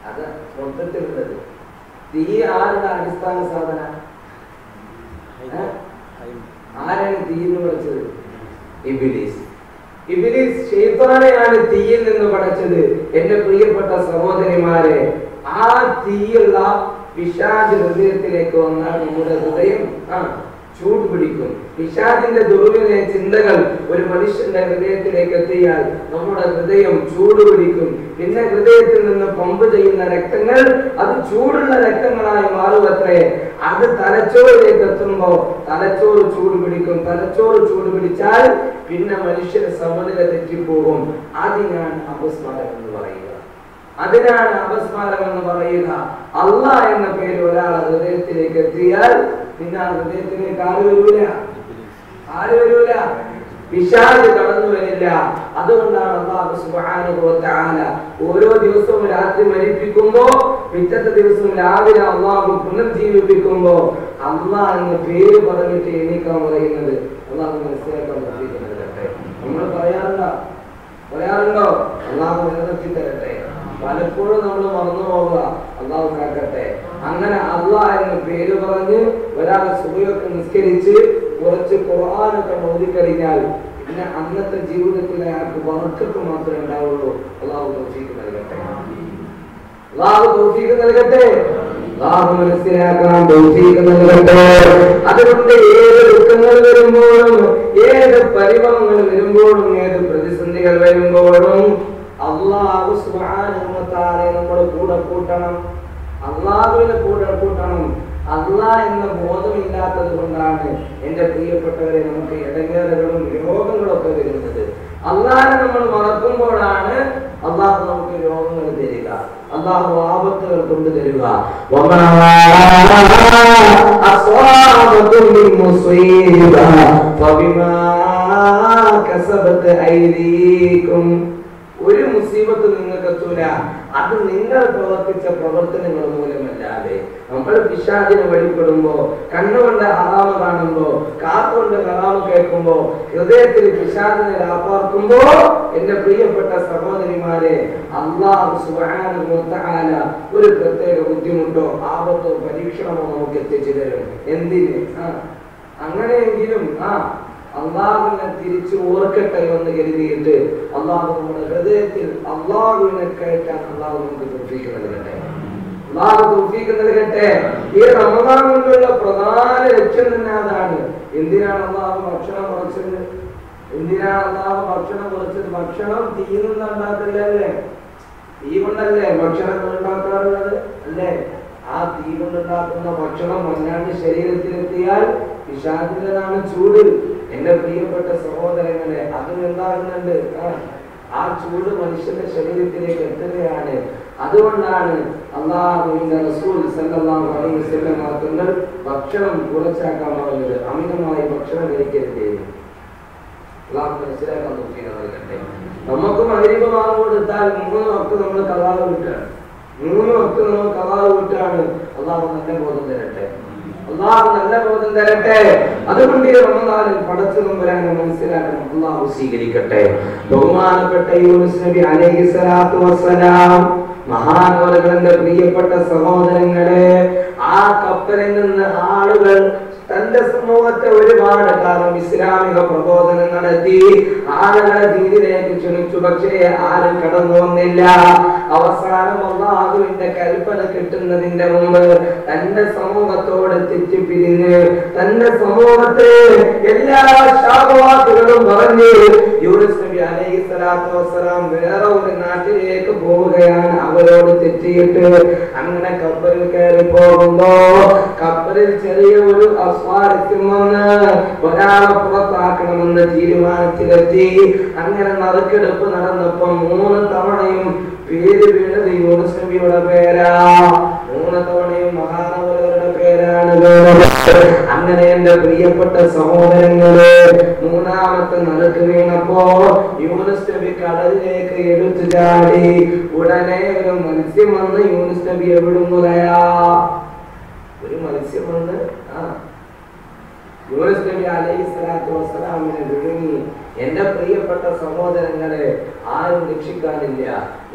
അത് മൊത്തത്തിലുള്ളത്. തീ ആരുടെ അടിസ്ഥാന സാധന? ആരാണ് തീ എന്ന് പഠിച്ചത്? ഇബ്ലീസ്. ഇബ്ലീസ് ശൈത്താനെയാണ് തീയിൽ നിന്ന് പഠിച്ചത്. എന്റെ പ്രിയപ്പെട്ട സഹോദരിമാരെ, ആ തീയുള്ള പിശാച് ഹൃദയത്തിലേക്ക് വന്നാൽ നമ്മുടെ ഹൃദയം ചൂട് പിടിക്കും. പിശാചിന്റെ ദുർവിനയ ചിന്തകൾ ഒരു മനുഷ്യന്റെ ഹൃദയത്തിലേക്ക് എത്തിയാൽ നമ്മുടെ ഹൃദയം ചൂട് പിടിക്കും. പിന്നെ ഹൃദയത്തിൽ നിന്ന് പമ്പ് ചെയ്യുന്ന രക്തങ്ങൾ അത് ചൂടുള്ള രക്തങ്ങളായി മാറുമത്രേ. അത് തലച്ചോറിലേക്ക് എത്തുമ്പോ തലച്ചോറ് ചൂട് പിടിക്കും. തലച്ചോറ് ചൂട് പിടിച്ചാൽ പിന്നെ മനുഷ്യന് സമനില തെറ്റിപ്പോകും. അതിനാണ് അപസ്മാരം എന്ന് പറയുക. അതിനാണ് അപസ്മാരം എന്ന് പറയുക. അല്ലാഹ് എന്ന പേര് ഒരാളെ ഹൃദയത്തിലേക്ക് എത്തിയാൽ പിന്നെ ആ ഹൃദയത്തിലേക്ക് ആര് വരൂല? പിശാച് കടന്നു വരില്ല. അതുകൊണ്ടാണ് അല്ലാഹു സുബ്ഹാനഹു വ തആല ഓരോ ദിവസവും രാത്രി മരിപ്പിക്കുമ്പോ പിറ്റത്തെ ദിവസം രാവിലെ അല്ലാഹു പുനർജീവിപ്പിക്കുമ്പോ അല്ലാഹ് എന്ന പേര് പറഞ്ഞിട്ട് എണീക്കാൻ പറയുന്നത്. അല്ലാഹു മനസ്സിലാക്കാൻ പറ്റിയിട്ടുണ്ട്. നമ്മൾ പറയാറുണ്ടോ? അല്ലാഹു നിലനിർത്തി തരട്ടെ. പലപ്പോഴും നമ്മൾ മറന്നു പോവുക. അല്ലാഹു കാക്കട്ടെ. അങ്ങനെ അല്ലാഹ് എന്ന പേര് പറഞ്ഞ് ഒരാൾ സുബഹിയൊക്കെ നിസ്കരിച്ച് കുറച്ച് ഖുർആനൊക്കെ ഓതിക്കഴിഞ്ഞാൽ പിന്നെ അന്നത്തെ ജീവിതത്തിൽ അയാൾക്ക് ബർക്കത്ത് മാത്രമേ ഉണ്ടാവുള്ളൂ. അല്ലാഹു തൗഫീഖ് നൽകട്ടെ. അല്ലാഹു മനസ്സിലാക്കാൻ തൗഫീഖ് നൽകട്ടെ. അതുകൊണ്ട് ഏത് ദുഃഖങ്ങൾ വരുമ്പോഴും, ഏത് പരിഭവങ്ങൾ വരുമ്പോഴും, ഏത് പ്രതിസന്ധികൾ വരുമ്പോഴും അല്ലാഹു സുബ്ഹാനഹു വ തആല നമ്മുടെ കൂടെ കൂട്ടണം. അല്ലാഹുവിനെ കൂടെ കൂട്ടണം. അല്ലാഹ് എന്ന ബോധമില്ലാത്തത് കൊണ്ടാണ് എന്റെ പ്രിയപ്പെട്ടവരെ നമുക്ക് ഇടങ്ങേറുകളും രോഗങ്ങളും ഒക്കെ വരുന്നത്. അല്ലാഹനെ നമ്മൾ മറക്കുമ്പോഴാണ് അല്ലാഹു നമുക്ക് രോഗങ്ങൾ തരിക, അല്ലാഹു ആപത്തുകൾ കൊണ്ടുതരിക. ഒരു മുസീബത്ത് നിങ്ങൾക്ക് എത്തൂല. അത് നിങ്ങൾ പ്രവർത്തിച്ച പ്രവർത്തനങ്ങൾ മൂലമല്ലാതെ. നമ്മൾ പിശാചിന് വഴിപ്പെടുമ്പോ, കണ്ണുകൊണ്ട് ഹറാമ് കാണുമ്പോ, കാത്തുകൊണ്ട് ഹറാമ് കേൾക്കുമ്പോ, ഹൃദയത്തിൽ പിശാചിനെ രാപ്പാർക്കുമ്പോ, എന്റെ പ്രിയപ്പെട്ട സഹോദരിമാരെ, അല്ലാഹു സുബ്ഹാനഹു വ തആല ഒരു പ്രത്യേക ബുദ്ധിമുട്ടോ ആപത്തോ പരീക്ഷണമോ നമുക്ക് എത്തിച്ചു തരും. എന്തിന്? അങ്ങനെയെങ്കിലും അള്ളാഹുവിനെ തിരിച്ചു ഓർക്കട്ടെ എന്ന് കരുതിയിട്ട് അള്ളാഹു നമ്മുടെ ഹൃദയത്തിൽ അള്ളാഹുവിനെ കേൾക്കാൻ അള്ളാഹു നമുക്ക് തൗഫീഖ് നൽകട്ടെ. അള്ളാഹു തൗഫീഖ് നൽകട്ടെ. ഈ റമദാൻ കൊണ്ടുള്ള പ്രധാന ലക്ഷ്യം തന്നെ അതാണ്. എന്തിനാണ് അള്ളാഹു ഭക്ഷണം കുറച്ചത്? എന്തിനാണ് അള്ളാഹു ഭക്ഷണം കുറച്ചത്? ഭക്ഷണം തീയൊന്നും ഉണ്ടാക്കില്ലല്ലേ? തീ കൊണ്ടല്ലേ ഭക്ഷണങ്ങൾ ഉണ്ടാക്കാറുള്ളത് അല്ലേ? ആ തീ കൊണ്ടുണ്ടാക്കുന്ന ഭക്ഷണം വല്ലാണ്ട് ശരീരത്തിലെത്തിയാൽ പിശാചിന്റേതാണ് ചൂട്. എന്റെ പ്രിയപ്പെട്ട സഹോദരങ്ങളെ, അതും എന്താകുന്നുണ്ട്? ആ ചൂട് മനുഷ്യന്റെ ശരീരത്തിലേക്ക് എത്തുകയാണ്. അതുകൊണ്ടാണ് അല്ലാഹുവിന്റെ റസൂൽ സല്ലല്ലാഹു അലൈഹി വസല്ലം തങ്ങൾ ഭക്ഷണം കുറച്ചാക്കാൻ പറഞ്ഞത്. അമിതമായി ഭക്ഷണം കഴിക്കരുത്. അല്ലാഹു മനസ്സിലാക്കാൻ നോക്കിയാൽ നമുക്ക് മഗ്‌രിബ് ബാങ്ക് കൊടുത്താൽ 3 വക്ത് നമ്മൾ ഖളാ വിട്ടാണ്. 3 വക്ത് നമ്മൾ ഖളാ വിട്ടാണ്. അല്ലാഹു നല്ല ബോധം തരട്ടെ. അല്ലാഹു നല്ല ബോധം തരട്ടെ. അതുകൊണ്ട് ഈ റമദാനിൽ പടച്ചു നമ്പുരാനെ മനസ്സിലാക്കണം. അല്ലാഹു സ്വീകരിക്കട്ടെ. ബഹുമാനപ്പെട്ട യൂനുസ് നബി അലൈഹി സ്വലാത്തു വസ്സലാം മഹാനവറുകളുടെ പ്രിയപ്പെട്ട സഹോദരങ്ങളെ, ആ കപ്പലിൽ നിന്ന് ആളുകൾ തന്റെ സമൂഹത്തെ ഒരുപാട് കാലം ഇസ്ലാമിക പ്രബോധനം നടത്തി ആളുകളെ ദീനിലേക്ക് ക്ഷണിച്ചു. പക്ഷേ ആരും കടന്നു വന്നില്ല. അവസാനം അല്ലാഹുവിന്റെ കൽപ്പന കിട്ടുന്നതിന്റെ മുമ്പ് തന്റെ സമൂഹത്തോട് തെറ്റിപ്പിരിഞ്ഞ് തന്റെ സമൂഹത്തെ എല്ലാ ശാപവാക്കുകളും പറഞ്ഞ് യൂനുസ് നബി അലൈഹി സ്വലാത്തു വസ്സലാം വേറെ ഒരു നാട്ടിലേക്ക് പോവുകയാണ്. അവരോട് തെറ്റിയിട്ട് അങ്ങനെ കപ്പലിൽ കയറി പോകുമ്പോ കപ്പലിൽ ചെറിയ ഒരു സ്വാരസ്യം വന്ന് ഒരാളെ പുറത്താക്കണമെന്ന് തീരുമാനത്തിലെത്തി. അങ്ങനെ നറുക്കെടുപ്പ് നടന്നപ്പോ 3 തവണയും പേര് വീണത് യൂനുസ് നബിയുടെ പേരാ. 3 തവണയും മഹാനവറുകളുടെ പേരാണ് വീണത്. അങ്ങനെ എന്റെ പ്രിയപ്പെട്ട സഹോദരങ്ങളെ, 3ാമത്തെ നറുക്ക് വീണപ്പോ യൂനുസ് നബി കടലിലേക്ക് എടുത്തു ചാടി. ഉടനെ ഒരു മത്സ്യം വന്ന് യൂനുസ് നബി എവിടുന്നതാ? ഒരു മത്സ്യം വന്ന് യൂനുസ് നബി അലൈഹി സ്വലാത്തു വസ്സലാമിനെ വിഴുങ്ങി. എന്റെ പ്രിയപ്പെട്ട സഹോദരങ്ങളെ, ആരും രക്ഷിക്കാനില്ല.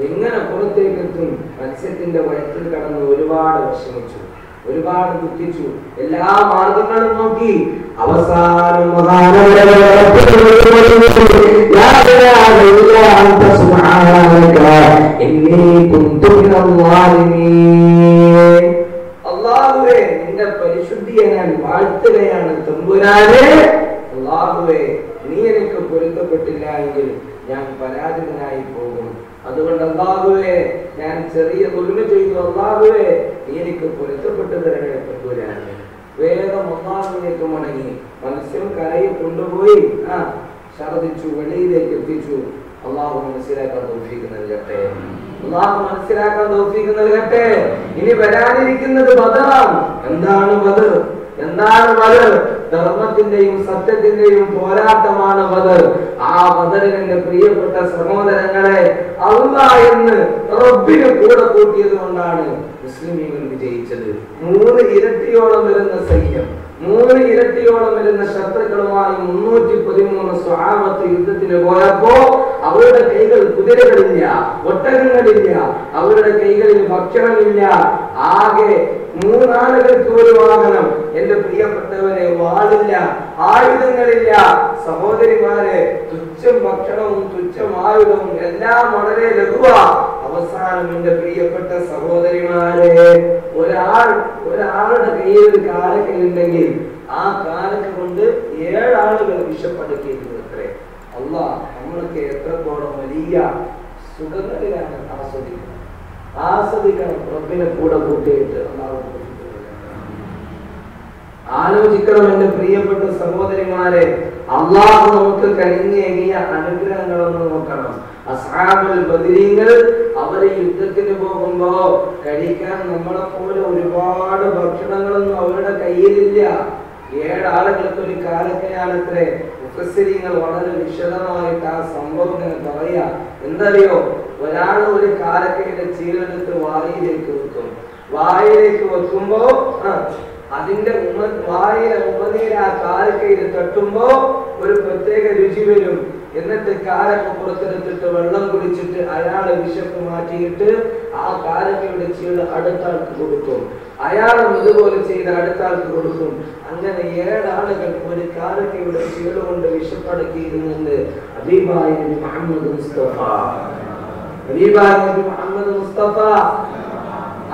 എങ്ങനെ പുറത്തേക്ക് എത്തും? മത്സ്യത്തിന്റെ വയറ്റിൽ കടന്ന് ഒരുപാട് വിഷമിച്ചു, ഒരുപാട് ദുഃഖിച്ചു, എല്ലാ മാർഗങ്ങളും നോക്കി. അവസാനം അല്ലാഹുവേ, നിന്റെ പരിശുദ്ധിയെ ഞാൻ വാഴ്ത്തുകയാണ്. തമ്പുരാനെ, അല്ലാഹുവേ, നീ എനിക്ക് പൊരുത്തപ്പെട്ടില്ല എങ്കിൽ ഞാൻ പരാജിതനായി പോകും. അതുകൊണ്ട് അല്ലാഹുവേ, ഞാൻ ചെറിയ ദുൽമ ചെയ്തു. അല്ലാഹുവേ, നീ എനിക്ക് പൊരുത്തപ്പെട്ടു തരണേ തമ്പുരാനെ. വേഗം അല്ലാഹുവിലേക്ക് മടങ്ങി മത്സ്യം കരയിൽ കൊണ്ടുപോയി ഛർദിച്ചു, വെളിയിലേക്ക് എത്തിച്ചു. അല്ലാഹു മനസ്സിലാക്കാൻ തൗഫീഖ് നൽകട്ടെ. അല്ലാഹു മനസ്സിലാക്കാൻ തൗഫീഖ് നൽകട്ടെ. ഇനി വരാനിരിക്കുന്നത് ബദറാണ്. എന്താണ് ബദർ? എന്താണ് ബദർ? ധർമ്മത്തിന്റെയും സത്യത്തിന്റെയും പോരാട്ടമാണ് ബദർ. ആ ബദറിൽ എന്റെ പ്രിയപ്പെട്ട സഹോദരങ്ങളെ, അല്ലാഹ് എന്ന് റബ്ബിനെ കൂടെ കൂട്ടിയത് കൊണ്ടാണ് മുസ്ലിമീങ്ങൾ വിജയിച്ചത്. 3 ഇരട്ടിയോളം വരുന്ന സൈന്യം, 3 ഇരട്ടിയോളം വരുന്ന ശത്രുക്കളുമായി 313 സ്വഹാബത്ത് യുദ്ധത്തിന് പോയപ്പോ അവരുടെ കൈകൾ കുതിരകളില്ല, ഒട്ടകങ്ങളില്ല, അവരുടെ കൈകളിൽ ഭക്ഷണമില്ല. ആകെ 3 ആളുകൾക്ക് ഒരു വാഹനം. എന്റെ പ്രിയപ്പെട്ടവരെ, വാളില്ല, ആയുധങ്ങളില്ല. സഹോദരിമാരെ, തുച്ഛം ഭക്ഷണവും തുച്ഛം ആയുധവും എല്ലാം വളരെ ലഘുവാ. അവസാനം എന്റെ പ്രിയപ്പെട്ട സഹോദരിമാരെ, ഒരാളുടെ കയ്യിൽ ഒരു കാലൊക്കെ ഉണ്ടെങ്കിൽ ആ കാലൊക്കെ കൊണ്ട് 7 ആളുകൾ വിഷപ്പടക്കിയിരുന്നു. അത്രേ. അല്ലാഹ് നമ്മളൊക്കെ എത്രത്തോളം വലിയ സുഖങ്ങളിലാണ് ആസ്വദിക്കണം. റബ്ബിനെ കൂടെ കൂട്ടിയിട്ട് ആലോചിക്കണം. എന്റെ പ്രിയപ്പെട്ട സഹോദരിമാരെ, അല്ലാഹു നമുക്ക് കഴിഞ്ഞേകിയ അനുഗ്രഹങ്ങളൊന്ന് നോക്കണം. അസ്ഹാബുൽ ബദരീങ്ങൾ അവര് യുദ്ധത്തിന് പോകുമ്പോ കഴിക്കാൻ നമ്മളെ പോലെ ഒരുപാട് ഭക്ഷണങ്ങളൊന്നും അവരുടെ കയ്യിലില്ല. 7 ആളുകൾക്ക് ഒരു കാലക്കയാണത്രേ. മുഫസ്സിരീങ്ങൾ വളരെ വിശദമായിട്ട് ആ സംഭവം ഇങ്ങനെ പറയാ. എന്തറിയോ, ഒരാൾ ഒരു കാലക്കയുടെ ചീലെടുത്ത് വായിലേക്ക് വെക്കും. വായിലേക്ക് വെക്കുമ്പോ അതിന്റെ വായിലെ ഉമനീര് ആ കാലക്കയിൽ തട്ടുമ്പോ ഒരു പ്രത്യേക രുചി വരും. എന്നിട്ട് കാലൊക്കെ പുറത്തെടുത്തിട്ട് വെള്ളം കുടിച്ചിട്ട് അയാളെ വിശപ്പ് മാറ്റിയിട്ട് ആ കാലക്കയുടെ ചീട് അടുത്ത ആൾക്ക് കൊടുക്കും. അയാളും ഇതുപോലെ ചെയ്ത് അടുത്ത ആൾക്ക് കൊടുക്കും. അങ്ങനെ 7 ആളുകൾ ഒരു കാലക്കയുടെ ചീട് കൊണ്ട് വിശപ്പടക്കിയിരുന്നുണ്ട്. ഹബീബായ നബി മുഹമ്മദ് മുസ്തഫ, ഹബീബായ നബി മുഹമ്മദ് മുസ്തഫ.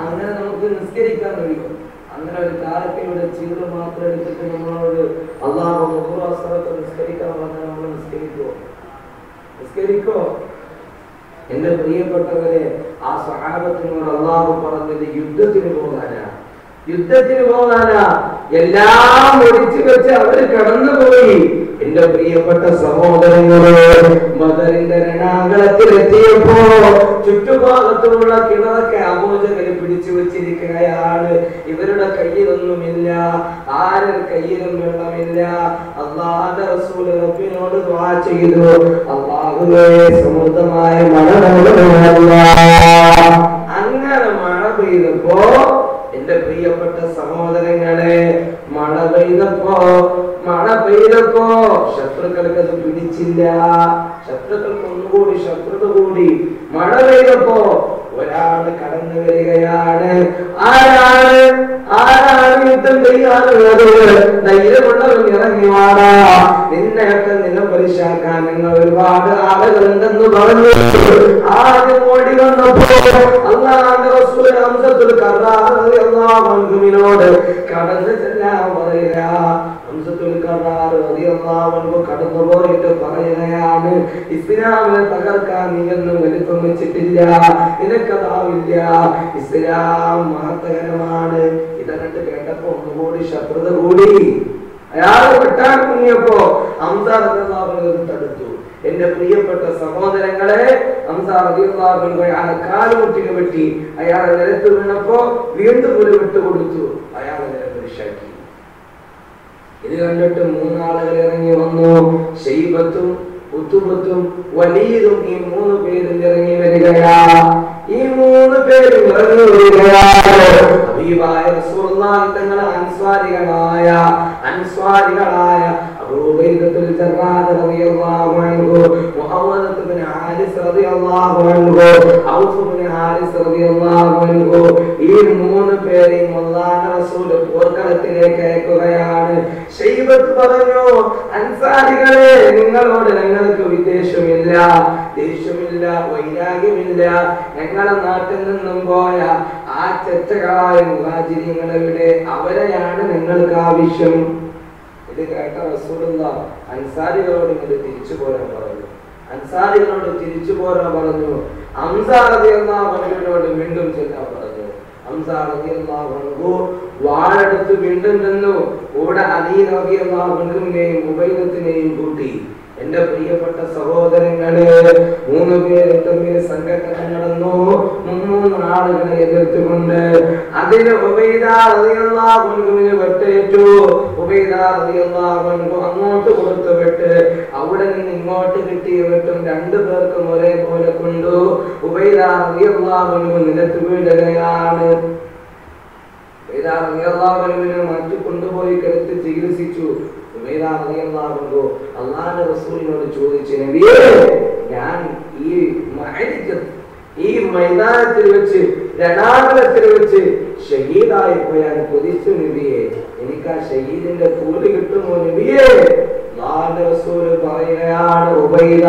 അങ്ങനെ നമുക്ക് നിസ്കരിക്കാൻ കഴിയും. അങ്ങനെ ഒരു കാലക്കയുടെ ചീട് മാത്രം എടുത്തിട്ട് നമ്മളോട് അല്ലാഹു മുഖ്റസറത്ത് നിസ്കരിക്കാൻ പറഞ്ഞാൽ നമ്മൾ നിസ്കരിക്കോ? എന്റെ പ്രിയപ്പെട്ടവരെ, ആ സ്വഹാബത്തിനോട് അല്ലാഹു പറഞ്ഞത് യുദ്ധത്തിന് പോകാനാ. എല്ലാം ഒഴിച്ചു വെച്ച് അവര് കടന്നുപോയി. എന്റെ പ്രിയപ്പെട്ട സഹോദരങ്ങളെ, ബദറിന്റെ രണാങ്കളത്തിലെത്തിയപ്പോ ചുറ്റുഭാഗത്തുമുള്ള കിണറൊക്കെ അബൂജഹൽ പിടിച്ചു വെച്ചിരിക്കുകയാണ്. ഇവരുടെ കയ്യിലൊന്നുമില്ല, ആരുടെ കയ്യിലും വെള്ളമില്ല. അല്ലാഹുവിന്റെ റസൂൽ റബ്ബിനോട് ദുആ ചെയ്തു, അല്ലാഹുവേ സമൃദ്ധമായ മഴ നൽകണമേ. അങ്ങനെ മഴ പെയ്തപ്പോ എന്റെ പ്രിയപ്പെട്ട സഹോദരങ്ങളെ, മഴ പെയ്തപ്പോ ശത്രുക്കൾക്ക് അത് പിടിച്ചില്ല. ശത്രുക്കൾക്ക് ഒന്നുകൂടി ശത്രുത കൂടി. മഴ പെയ്തപ്പോ ഒരാള് കടന്നു വരികയാണ്. ആരാണ് യുദ്ധം ചെയ്യാനുള്ളത്? ധൈര്യമുള്ളവൻ ഇറങ്ങി വാടാ, നിന്നെയൊക്കെ നിലപരിശാക്കാൻ നിങ്ങൾ ഒരുപാട് ആളുകളുണ്ടെന്ന് പറഞ്ഞു. ആദ്യം ഓടി വന്നപ്പോ അല്ലാഹുവിന്റെ റസൂൽ ഹംസത്തുൽ ഖർറാർ റളിയല്ലാഹു അൻഹുവിനോട് കടന്നു ചെല്ലാൻ പറയുക. ഹംസത്തുൽ ഖർറാർ റളിയല്ലാഹു അൻഹു കടന്നു പോയിട്ട് പറയുകയാണ്, ഇസ്ലാമിനെ തകർക്കാൻ നീയൊന്നും വലിപ്പം വെച്ചിട്ടില്ല, നിനക്കതാവില്ല. ഇസ്ലാം മഹത്തകരമാണ്. ഇതങ്ങട്ട് കേട്ടപ്പോ ഒന്നുകൂടി ശത്രുത കൂടി. അയാൾ വെട്ടാൻ കുഞ്ഞപ്പോ ഹംസ റളിയല്ലാഹു അൻഹു തടുത്തു. എന്റെ പ്രിയപ്പെട്ട സഹോദരങ്ങളെ, ഹംസ റളിയല്ലാഹു അൻഹു അയാളെ കാലുമുട്ടിന് വെട്ടി. അയാളെ നിലത്ത് വീണപ്പോ വീണ്ടും ഒരു വിട്ടുകൊടുത്തു. അയാളെ നിലപരിശാക്കി. ഇത് കണ്ടിട്ട് 3 ആളുകൾ ഇറങ്ങി വന്നു. ശൈബത്തും ഉത്തുബത്തും വലീദും, ഈ 3 പേരും ഇറങ്ങി വരികയാ. ഈ 3 പേരും ഇറങ്ങി വരികയാണ്. ഹബീബായ റസൂലുള്ളാഹി തങ്ങളെ അൻസ്വാരികളായ അബൂ ഉബൈദത്തുൽ ജറാഹ് റളിയല്ലാഹു അൻഹു, മുഹമ്മദ് ഇബ്നു ഹാരിസ് റളിയല്ലാഹു അൻഹു, ഔഫ് ഇബ്നു ഹാരിസ് റളിയല്ലാഹു അൻഹു, ഈ 3 പേരെയും അല്ലാഹുവിന്റെ റസൂൽ പോർക്കളത്തിലേക്ക് അയക്കുകയാണ്. ശൈബത്ത് പറഞ്ഞു, അൻസാരികളെ, നിങ്ങളോട് ഞങ്ങൾക്ക് വിദ്വേഷമില്ല, ദേഷ്യമില്ല, വൈരാഗ്യമില്ല. ഞങ്ങളുടെ നാട്ടിൽ നിന്നും പോയ ആ ചെറ്റകളായ മുഹാജിരിങ്ങളുടെ അവരെയാണ് ഞങ്ങൾക്ക് ആവശ്യം. ഇത് കേട്ട റസൂലുള്ളാഹി അൻസാരികളോട് ഇങ്ങോട്ട് തിരിച്ചു പോരാൻ പറഞ്ഞു. ഹംസ റളിയല്ലാഹു അൻഹുവിനോട് വീണ്ടും ചെല്ലാൻ പറഞ്ഞു. ഹംസ റളിയല്ലാഹു അൻഹു വാളെടുത്ത് വീണ്ടും നിന്നു. കൂടെ അലി റളിയല്ലാഹു അൻഹുവിനെയും ഉബൈദത്തിനെയും കൂട്ടി. എന്റെ പ്രിയപ്പെട്ട സഹോദരങ്ങളെ, 3 പേര് തമ്മിൽ സംഘട്ടന നടന്നു. 3 ആളുകളെ എതിർത്തുകൊണ്ട് അതിന് ഉബൈദ റളിയല്ലാഹു അൻഹുവിന് വെട്ടേറ്റു. ഉബൈദ റളിയല്ലാഹു അൻഹു അങ്ങോട്ട് കൊടുത്ത വെട്ട് അവിടെ നിന്ന് ഇങ്ങോട്ട് കിട്ടിയ വെട്ടും 2 പേർക്കും ഒരേപോലെ കൊണ്ടു. ഉബൈദ റളിയല്ലാഹു അൻഹു നിലത്ത് വീഴുകയാണ്. ഉബൈദ റളിയല്ലാഹു അൻഹുവിനെ മറ്റു കൊണ്ടുപോയി കിടത്തി ചികിത്സിച്ചു. അല്ലാഹുവിന്റെ റസൂലിനോട് ചോദിച്ചു, നബിയേ, ഞാൻ ഈ മൈതാനത്തിൽ വെച്ച് രണാകുലത്തിൽ വെച്ച് ഷഹീദായി പോയാൽ കൊതിച്ചു നബിയെ, എനിക്ക് ആ ഷഹീദിന്റെ കൂലി കിട്ടുമോ നബിയേ? അല്ലാഹുവിന്റെ റസൂൽ പറയുകയാണ്, ഉബൈദ,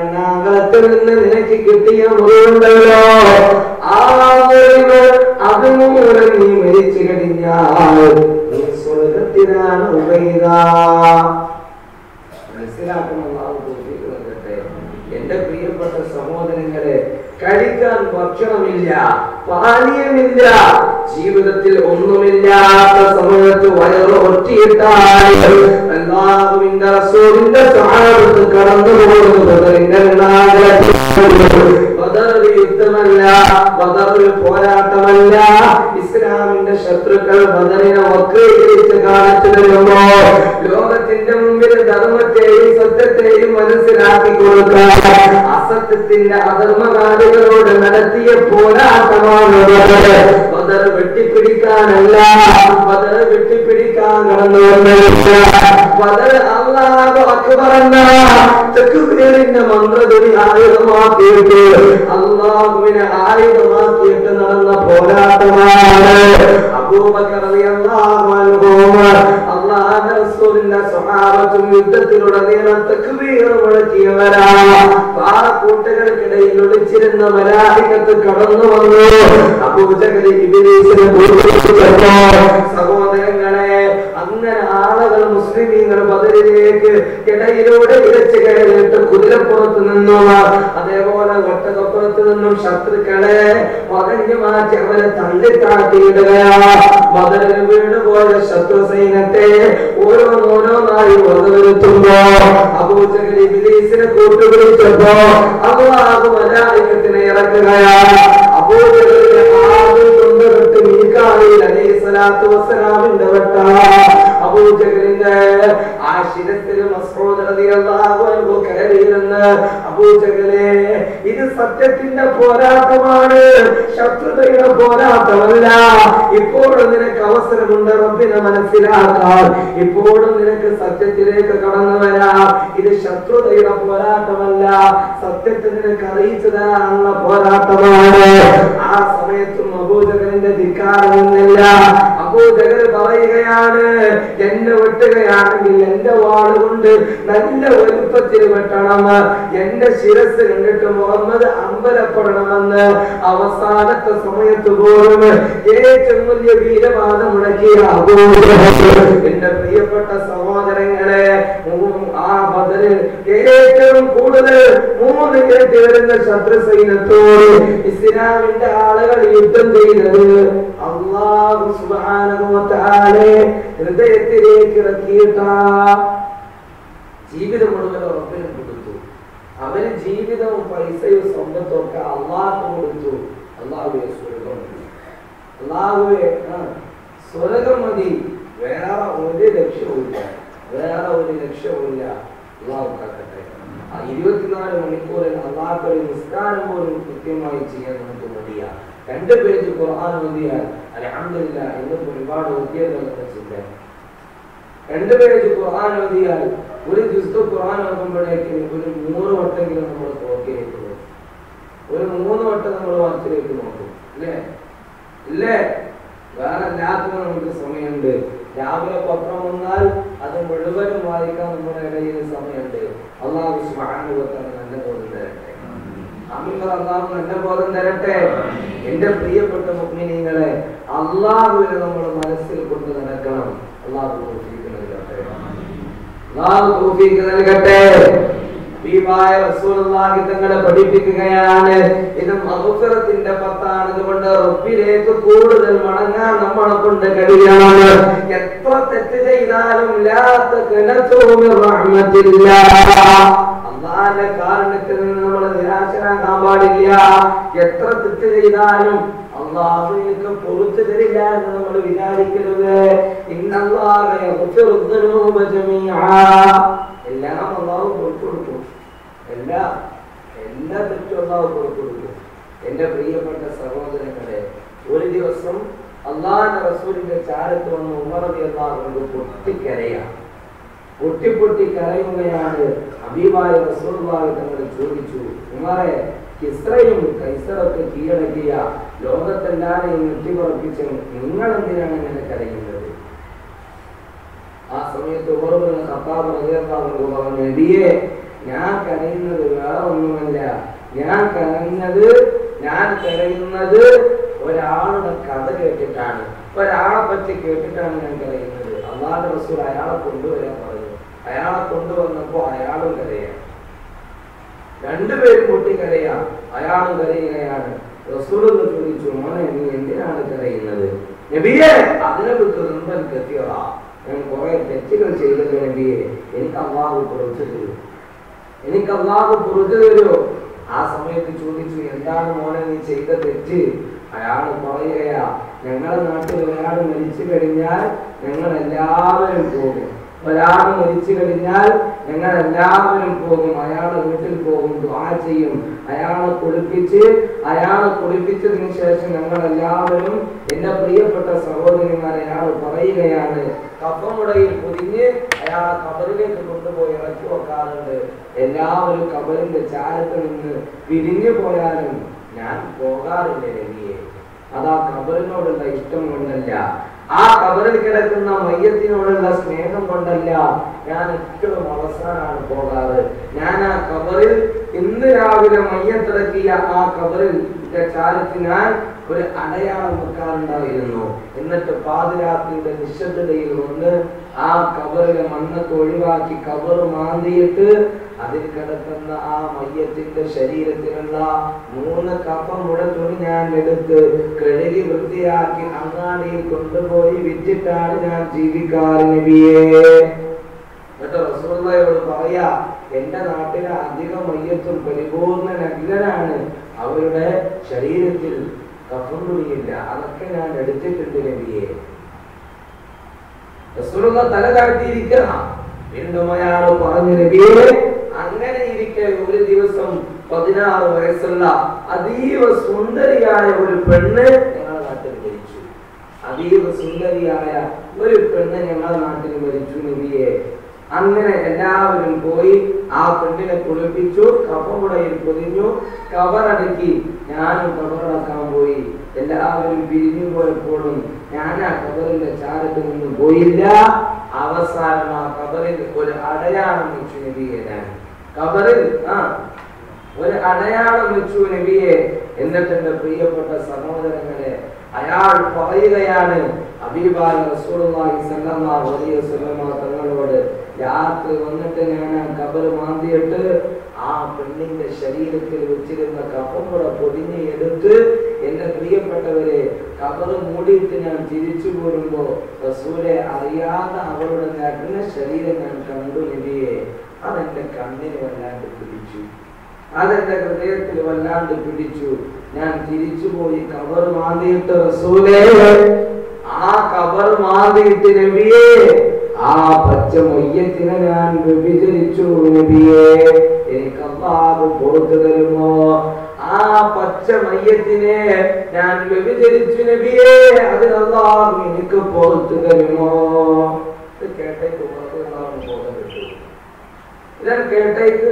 രണാകുലത്തിൽ നിന്ന് നിനക്ക് കിട്ടിയ മുറിവുണ്ടല്ലോ, ആ മുറിവ് അതുമൂലം നീ മരിച്ചു കഴിഞ്ഞാൽ നീ സ്വർഗത്തിലാണ് ഉബൈദ. മനസ്സിലാക്കണം. എന്റെ പ്രിയപ്പെട്ട സഹോദരങ്ങളെ, കഴിക്കാൻ ഭക്ഷണമില്ല, പാനീയമില്ല, ജീവിതത്തിൽ ഒന്നുമില്ലാത്ത സമയത്ത് വയറ് ഒറ്റിയിട്ടാൽ അല്ലാഹുവിന്റെ റസൂലിന്റെ സ്വഹാബത്ത് കടന്നു പോകുന്നത് ബദർ യുദ്ധമല്ല, ബദർ പോരാട്ടമല്ല. ഇസ്ലാമിന്റെ ശത്രുക്കൾ ബദറിനെ വക്രീകരിച്ച് കാണിച്ചു തരുമ്പോ ലോകത്തിന്റെ മുമ്പിൽ ധർമ്മത്തെയും സത്യത്തെയും മനസ്സിലാക്കി കൊടുക്കാൻ അസത്യത്തിന്റെ അധർമ്മകാരികളോട് നടത്തിയ പോരാട്ടമാണ് ബദർ. വെട്ടിപ്പിടിക്കാനല്ല, ബദർ വെട്ടിപ്പിടിക്കാൻ കടന്നു വന്നില്ല. ബദർ അല്ലാഹു അക്ബർ എന്ന തക്ബീറിന്റെ മന്ത്രധ്വനി ആയുധമാക്കിയിട്ട് അല്ലാഹുവിനെ ആയുധമാക്കിയിട്ട് നടന്ന പോരാട്ടമാണ്. അബൂബക്കർ റളിയല്ലാഹു അൻഹു അല്ലാഹുവിന്റെ റസൂലിന്റെ സ്വഹാബത്തും യുദ്ധത്തിലുടനീളം തക്ബീർ മുഴക്കിയവരാണ്. പാറക്കൂട്ടകൾക്കിടയിൽ ഒളിച്ചിരുന്ന മലായികത്ത് കടന്നു വന്നു അബൂജഹൽ ഇബ്ലീസിനെ പൂജിച്ചപ്പോ സഹോദരങ്ങളെ അങ്ങനെ ആളുകൾ മുസ്ലിമീങ്ങൾ ബദറിലേക്ക് ഇടയിലൂടെ ഇരച്ചു കയറിയിട്ട് കുതിരപ്പുറത്ത് നിന്നും അതേപോലെ ഒട്ടകപ്പുറത്ത് നിന്നും ശത്രുക്കളെ വകഞ്ഞു മാറ്റി അവരെ തള്ളിത്താട്ടിയിടുകയാണ്. ബദറിൽ വീണുപോയ ശത്രു സൈന്യത്തെ ഓരോന്നോരോന്നായി വകവരുത്തുമ്പോ അബൂജഹൽ ഇബ്ലീസിനെ കൂട്ടുപിടിച്ചപ്പോ അല്ലാഹു മലായികത്തിനെ ഇറക്കുകയാണ്. അബൂജഹലിനെ ആദ്യം കൊണ്ടുവിട്ട് മീകായിൽ അലൈഹിസ്സലാത്തു വസ്സലാമിന്റെ വെട്ടാണ്. അബൂജഹലിന്റെ ആ ശിരത്തിൽ മസ്ഊദ് റളിയല്ലാഹു അൻഹു കയറിയിരുന്ന് അബൂജഹലെ, ഇത് സത്യത്തിന്റെ പോരാട്ടമാണ്, ശത്രുതയുടെ പോരാട്ടമല്ല. ഇപ്പോഴും നിനക്ക് അവസരമുണ്ട് റബ്ബിനെ മനസ്സിലാക്കാൻ, ഇപ്പോഴും നിനക്ക് സത്യത്തിലേക്ക് കടന്നു വരാം. ഇത് ശത്രുതയുടെ പോരാട്ടമല്ല, സത്യത്തെ നിനക്ക് അറിയിച്ചു തരാനുള്ള പോരാട്ടമാണ്. ആ സമയത്തും അബൂജഹലിന്റെ ധിക്കാരമൊന്നുമില്ല. അബൂജഹൽ പറയുകയാണ്, എന്നെ വെട്ടുകയാണെങ്കിൽ എന്റെ വാളുകൊണ്ട് നല്ല വലുപ്പത്തിൽ വെട്ടണം, എന്റെ ശിരസ് കണ്ടിട്ട് മുഹമ്മദ് അമ്പലപ്പെടണമെന്ന് അവസാനത്തെ സമയത്ത് പോലും ഏറ്റവും വലിയ വീരവാദം മുടക്കിയ അബൂജഹൽ. എന്റെ പ്രിയപ്പെട്ട സഹോദരങ്ങളെ, ആ ബദറിൽ ഏറ്റവും കൂടുതൽ 3 ഇരട്ടി വരുന്ന ശത്രു സൈന്യത്തോട് ഇസ്ലാമിന്റെ ആളുകൾ യുദ്ധം ചെയ്തത് അല്ലാഹു സുബ്ഹാനഹു വ തആല ഹൃദയത്തിലേക്ക് ഇറക്കിയിട്ട ജീവിതം മുഴുവൻ റബ്ബിന് കൊടുത്തു. അവന് ജീവിതവും പൈസയും സമ്പത്തും ഒക്കെ അല്ലാഹു കൊടുത്തു. അല്ലാഹുവേ സ്വർഗ്ഗം മതി, അല്ലാഹുവേ സ്വർഗ്ഗം മതി, വേറെ ഒരു ലക്ഷ്യവുമില്ല, വേറെ ഒരു ലക്ഷ്യവുമില്ല. അല്ലാഹു കാക്കട്ടെ. ആ 24 മണിക്കൂറിൽ അല്ലാഹുവിന്റെ നിസ്കാരം പോലും കൃത്യമായി ചെയ്യാൻ നമുക്ക് മതിയാ. 2 പേജ് ഖുർആൻ മതിയാൽ അൽഹംദുലില്ലാഹ് ഇന്നും ഒരുപാട് ഉദ്യോഗങ്ങളൊക്കെ ചെയ്യാം. 2 പേജ് ഖുർആൻ മതിയാൽ ഒരു ജുസ്തു ഖുർആൻ ഓതുമ്പോഴേക്ക് ഒരു 3 വട്ടെങ്കിലും നമ്മൾ തോക്കിലേക്ക് നോക്കും, ഒരു 3 വട്ടം നമ്മൾ വാച്ചിലേക്ക് നോക്കും, അല്ലേ ഇല്ലേ? വേറെ എല്ലാത്തിനും നമുക്ക് സമയമുണ്ട്. രാവിലെ പത്രം വന്നാൽ അത് മുഴുവനും വായിക്കാൻ നമ്മുടെ ഇടയിൽ സമയമുണ്ട്. അല്ലാഹു സുബ്ഹാനഹു വ തആല നല്ല ബോധം തരട്ടെ. ആമീൻ. അല്ലാഹു നല്ല ബോധം തരട്ടെ. എന്റെ പ്രിയപ്പെട്ട മുഅ്മിനീങ്ങളെ, അല്ലാഹുവിനെ നമ്മൾ മനസ്സിൽ കൊണ്ട് നടക്കണം. അല്ലാഹു തൗഫീഖ് നൽകട്ടെ, അല്ലാഹു തൗഫീഖ് നൽകട്ടെ. ഹബീബായ റസൂലുള്ളാഹി തങ്ങളെ പഠിപ്പിക്കുകയാണ്, ഇത് മഗ്ഫിറത്തിന്റെ 10 അതുകൊണ്ട് റബ്ബിലേക്ക് കൂടുതൽ മടങ്ങാൻ നമ്മളെ കൊണ്ട് കഴിയണം. എത്ര തെറ്റ് ചെയ്താലും ലാ തഖനതു മിർ റഹ്മത്തില്ലാഹ്, അല്ലാഹുവിന്റെ കാരുണ്യത്തിൽ നിന്ന് നമ്മൾ നിരാശരാകാൻ പാടില്ല. എത്ര തെറ്റ് ചെയ്താലും അല്ലാഹു എനിക്ക് പൊറുത്തു തരില്ല എന്ന് നമ്മൾ വിചാരിക്കരുത്. ഇന്നല്ലാഹ യഗ്ഫിറു ദുനൂബ ജമീഅ, എല്ലാം അല്ലാഹു പൊറുത്തു കൊടുക്കും, എല്ലാ തെറ്റും അല്ലാഹു പൊറുത്തു കൊടുക്കും. എന്റെ പ്രിയപ്പെട്ട സഹോദരങ്ങളെ, ഒരു ദിവസം അല്ലാഹുവിന്റെ റസൂലിന്റെ ചാരത്ത് വന്ന് ഉമർ റളിയല്ലാഹു അൻഹു പൊട്ടി കരയുകയാണ്. ഹബീബായ റസൂലുള്ളാഹി തങ്ങൾ ചോദിച്ചു, ഉമറേ, കിസ്റയും കൈസറൊക്കെ കീഴടക്കിയ ലോകത്തെല്ലാരെയും ഞെട്ടിപ്പറപ്പിച്ച നിങ്ങൾ എന്തിനാണ് ഇങ്ങനെ കരയുന്നത്? ആ സമയത്ത് ഉമർ ഇബ്നു ഖത്താബ് റളിയല്ലാഹു അൻഹു പറഞ്ഞു, നബിയേ, ഞാൻ കരയുന്നത് വേറെ ഒന്നുമല്ല, ഞാൻ കരയുന്നത് ഒരാളുടെ കഥ കേട്ടിട്ടാണ്, ഒരാളെ പറ്റി കേട്ടിട്ടാണ് ഞാൻ കരയുന്നത്. അല്ലാഹുവിന്റെ റസൂൽ അയാളെ കൊണ്ടുവരാൻ പറഞ്ഞു. അയാളെ കൊണ്ടുവന്നപ്പോ അയാളും കരയാം, 2 പേരും പൊട്ടി കരയാം, അയാളും കരയുകയാണ്. റസൂൽ ചോദിച്ചു, മോനെ, നീ എന്തിനാണ് കരയുന്നത്? നബിയെ, അതിനെ കുറിച്ച് കത്തിയതാ, ഞാൻ കുറെ തെറ്റുകൾ ചെയ്തത് നബിയെ, എനിക്ക് അല്ലാഹു പുറത്തു തരൂ, എനിക്ക് അല്ലാഹു പുറത്തു തരൂ. ആ സമയത്ത് ചോദിച്ചു, എന്താണ് മോനെ നീ ചെയ്ത തെറ്റ്? അയാൾ പറയുകയാ, ഞങ്ങളുടെ നാട്ടിൽ ഒരാൾ മരിച്ചു കഴിഞ്ഞാൽ ഞങ്ങൾ എല്ലാവരും പോകും. ഒരാൾ മരിച്ചു കഴിഞ്ഞാൽ ഞങ്ങൾ എല്ലാവരും പോകും, അയാളുടെ വീട്ടിൽ പോകും, ദുആ ചെയ്യും. അയാളെ കുളിപ്പിച്ചതിന് ശേഷം ഞങ്ങൾ എല്ലാവരും, എന്റെ പ്രിയപ്പെട്ട സഹോദരിമാർ, അയാൾ പറയുകയാണ്, കഫമുടയിൽ പൊതിഞ്ഞ് അയാളെ ഖബറിലേക്ക് കൊണ്ടുപോയി ഇറക്കി വെക്കാറുണ്ട്. എല്ലാവരും ഖബറിന്റെ ചാരത്ത് നിന്ന് പിരിഞ്ഞു പോയാലും ഞാൻ പോകാറില്ല നബിയെ. അതാ ഖബറിനോടുള്ള ഇഷ്ടം കൊണ്ടല്ല, ആ ഖബറിൽ കിടക്കുന്ന മയ്യത്തിനോടുള്ള സ്നേഹം കൊണ്ടല്ല, ഞാൻ ഏറ്റവും അവസാനമാണ് പോകാറ്. ഞാൻ ആ ഖബറിൽ ഇന്ന് രാവിലെ മയ്യത്തിറക്കിയ ആ ഖബറിൽ ചാരത്ത് ഞാൻ ഒരു അടയാളം വെക്കാറുണ്ടായിരുന്നു. എന്നിട്ട് പാതിരാത്രിയുടെ നിശബ്ദതയിൽ വന്ന് ആ ഖബറിലെ മണ്ണൊക്കെ ഒഴിവാക്കി ഖബർ മാന്തിയിട്ട് അതിൽ കിടക്കുന്ന ആ മയ്യത്തിന്റെ ശരീരത്തിലുള്ള 3 കഫമുട തുണി ഞാൻ എടുത്ത് കഴുകി വൃത്തിയാക്കി അങ്ങാടിയിൽ കൊണ്ടുപോയി വിറ്റിട്ടാണ് ഞാൻ ജീവിക്കാറ് നബിയേ. എന്നിട്ട് റസൂലുള്ളാഹിയോട് പറയാ, എന്റെ നാട്ടിലെ അധികം മയ്യത്തും പരിപൂർണ്ണ നഗ്നനാണ്, അവരുടെ ശരീരത്തിൽ കഫം തുണിയില്ല, അതൊക്കെ ഞാൻ എടുത്തിട്ടുണ്ട് നബിയെ. റസൂലുള്ളാഹി തല താഴ്ത്തിയിരിക്കുക. വീണ്ടും അയാൾ പറഞ്ഞു, നബിയെ, അങ്ങനെ ഇരിക്കെ ഒരു ദിവസം 16 വയസ്സുള്ള അതീവ സുന്ദരിയായ ഒരു പെണ്ണ് ഞങ്ങളുടെ നാട്ടിൽ മരിച്ചു. അതീവ സുന്ദരിയായ ഒരു പെണ്ണ് ഞങ്ങളുടെ നാട്ടിൽ മരിച്ചു നബിയെ. അങ്ങനെ എല്ലാവരും പോയി ആ പെണ്ണിനെ കുളിപ്പിച്ചു, കഫമുടയിൽ പൊതിഞ്ഞു, കബറടക്കി. ഞാനും കബറടക്കാൻ പോയി. എല്ലാവരും പിരിഞ്ഞു പോയപ്പോഴും ഞാൻ ആ കബറിന്റെ ചാരത്ത് നിന്ന് പോയില്ല. അവസാനം ആ കബറിൽ ഒരു അടയാളം വെച്ചു നബിയെ. ഞാൻ കബറിൽ ഒരു അടയാളം വെച്ചു നബിയെ. എന്നിട്ട് എന്റെ പ്രിയപ്പെട്ട സഹോദരങ്ങളെ, അയാൾ പറയുകയാണ്, ഹബീബായ റസൂലുള്ളാഹി സ്വല്ലല്ലാഹു അലൈഹി വസല്ലം തങ്ങളോട്, രാത്രി വന്നിട്ട് ഞാൻ ആ ഖബർ മാന്തിയിട്ട് ആ പെണ്ണിന്റെ ശരീരത്തിൽ വെച്ചിരുന്ന കഫം കൂടെ പൊതിഞ്ഞ് എടുത്ത് എന്റെ പ്രിയപ്പെട്ടവരെ ഖബർ മൂടിയിട്ട് ഞാൻ തിരിച്ചു പോരുമ്പോ റസൂലെ അറിയാതെ അവളുടെ നഗ്ന ശരീരം ഞാൻ കണ്ടു നബിയെ. അതെന്റെ കണ്ണിന് വല്ലാണ്ട് പിടിച്ചു, അതെന്റെ ഹൃദയത്തിൽ വല്ലാണ്ട് പിടിച്ചു. ഞാൻ തിരിച്ചുപോയി ഖബർ മാന്തിയിട്ട് റസൂലേ, ആ ഖബർ മാന്തിയിട്ട് നബിയെ, ആ പച്ച മയ്യത്തിനെ ഞാൻ വ്യഭിചരിച്ചു നബിയെ. എനിക്ക് അല്ലാഹു പുറത്തു തരുമോ? ആ പച്ച മയ്യത്തിനെ ഞാൻ വ്യഭിചരിച്ചു നബിയെ, അതിന് അല്ലാഹു എനിക്ക് പുറത്തു തരുമോ? ഇത് കേട്ടേക്ക് ബോധം കിട്ടു. ഇതാണ് കേട്ടേക്ക്